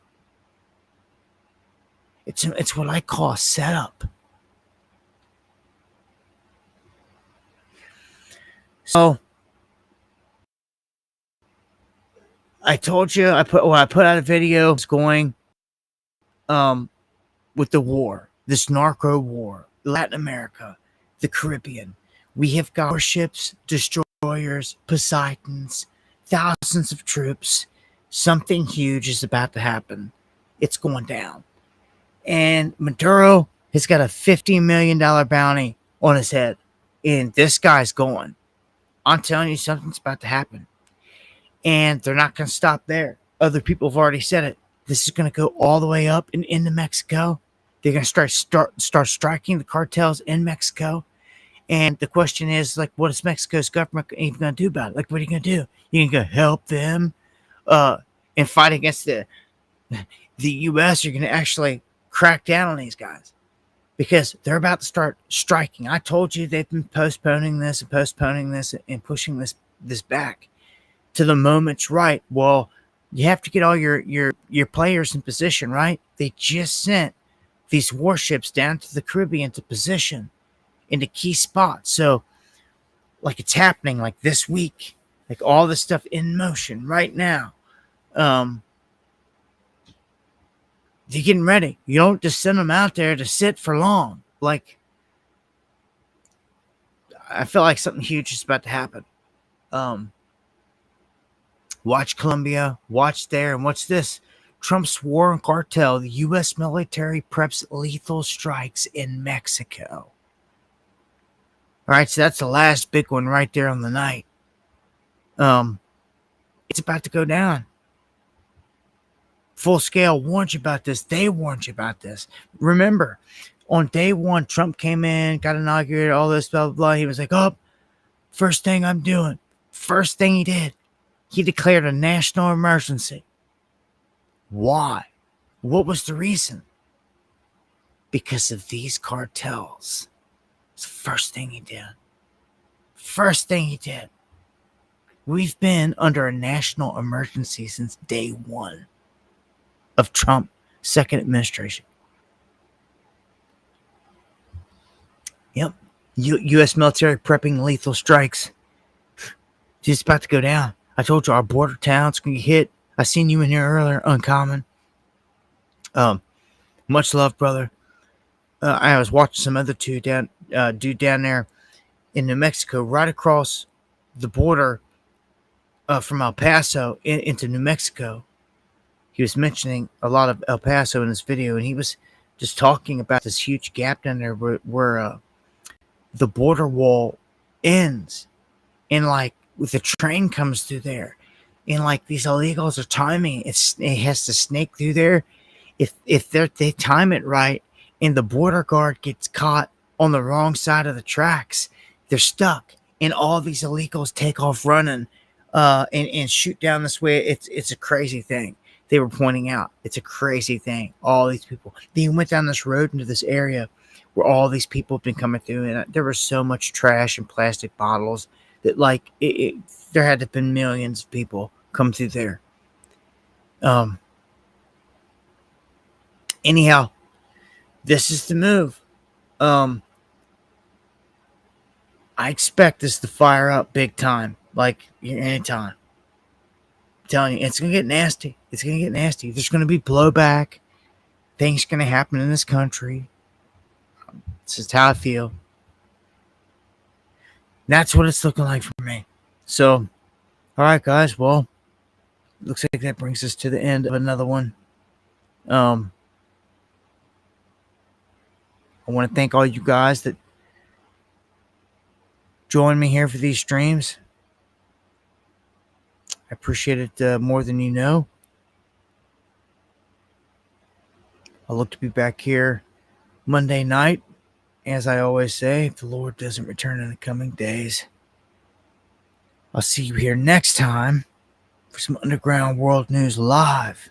Speaker 1: It's what I call a setup. So I told you I put out a video. It's going with the war, this narco war, Latin America, the Caribbean. We have got warships, destroyers, Poseidons, thousands of troops. Something huge is about to happen. It's going down. And Maduro has got a $50 million bounty on his head. And this guy's going. I'm telling you, something's about to happen. And they're not going to stop there. Other people have already said it. This is going to go all the way up and into Mexico. They're going to start striking the cartels in Mexico. And the question is, like, what is Mexico's government even going to do about it? Like, what are you going to do? You going to help them and fight against the U.S.? You're going to actually crack down on these guys because they're about to start striking. I told you they've been postponing this and pushing this back to the moment's right. Well, you have to get all your players in position, right? They just sent these warships down to the Caribbean to position into key spots. So, like, it's happening like this week, like all this stuff in motion right now. They're getting ready. You don't just send them out there to sit for long. Like, I feel like something huge is about to happen. Watch Colombia, watch there, and watch this. Trump's war on cartel. The U.S. military preps lethal strikes in Mexico. All right, so that's the last big one right there on the night. It's about to go down. Full Scale warned you about this. They warned you about this. Remember, on day one, Trump came in, got inaugurated, all this, blah, blah, blah. He was like, oh, first thing I'm doing. First thing he did, he declared a national emergency. Why? What was the reason? Because of these cartels. It's the first thing he did. First thing he did. We've been under a national emergency since day one of Trump's second administration. Yep. U.S. military prepping lethal strikes. It's about to go down. I told you our border town's going to get hit. I seen you in here earlier, Uncommon. Much love, brother. I was watching some other dude down there in New Mexico, right across the border from El Paso into New Mexico. He was mentioning a lot of El Paso in this video, and he was just talking about this huge gap down there where the border wall ends, and like the train comes through there, and like these illegals are timing it has to snake through there. If they time it right, and the border guard gets caught on the wrong side of the tracks, they're stuck, and all these illegals take off running and shoot down this way. It's a crazy thing. They were pointing out it's a crazy thing. All these people, they went down this road into this area where all these people have been coming through, and there was so much trash and plastic bottles that like there had to have been millions of people come through there. Anyhow, this is the move. I expect this to fire up big time, like anytime. I'm telling you, it's gonna get nasty. It's gonna get nasty. There's gonna be blowback. Things gonna happen in this country. This is how I feel. That's what it's looking like for me. So, all right, guys. Well, looks like that brings us to the end of another one. I want to thank all you guys that join me here for these streams. I appreciate it more than you know. I look to be back here Monday night, as I always say, if the Lord doesn't return in the coming days. I'll see you here next time for some Underground World News Live.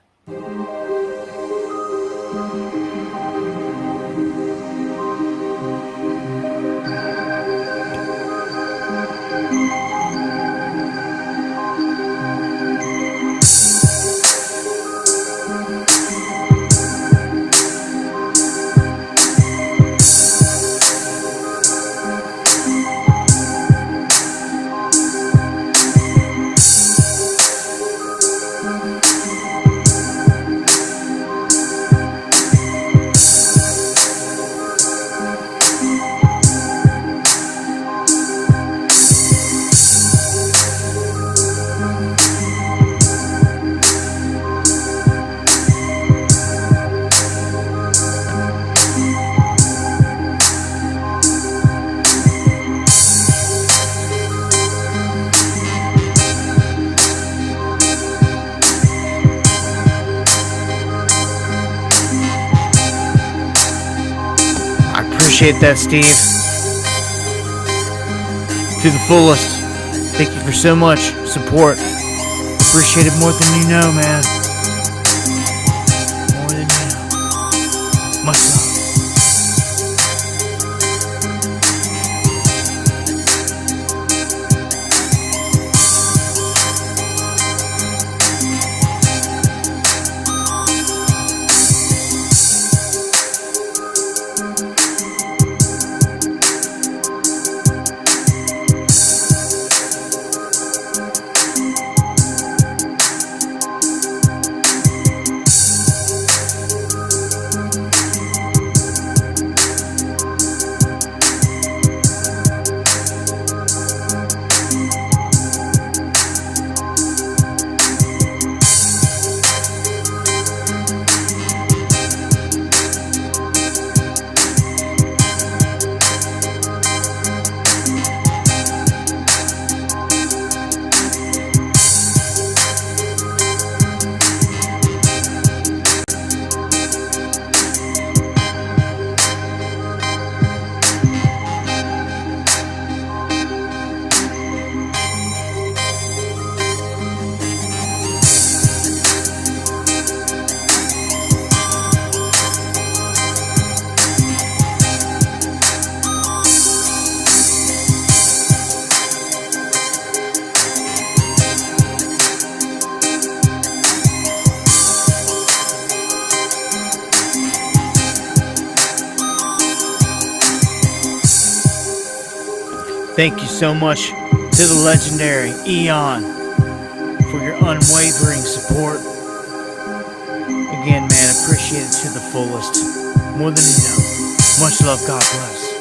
Speaker 1: Appreciate that, Steve. To the fullest. Thank you for so much support. Appreciate it more than you know, man. More than you know. Much love. Thank you so much to the legendary Eon for your unwavering support. Again, man, appreciate it to the fullest. More than you know. Much love. God bless.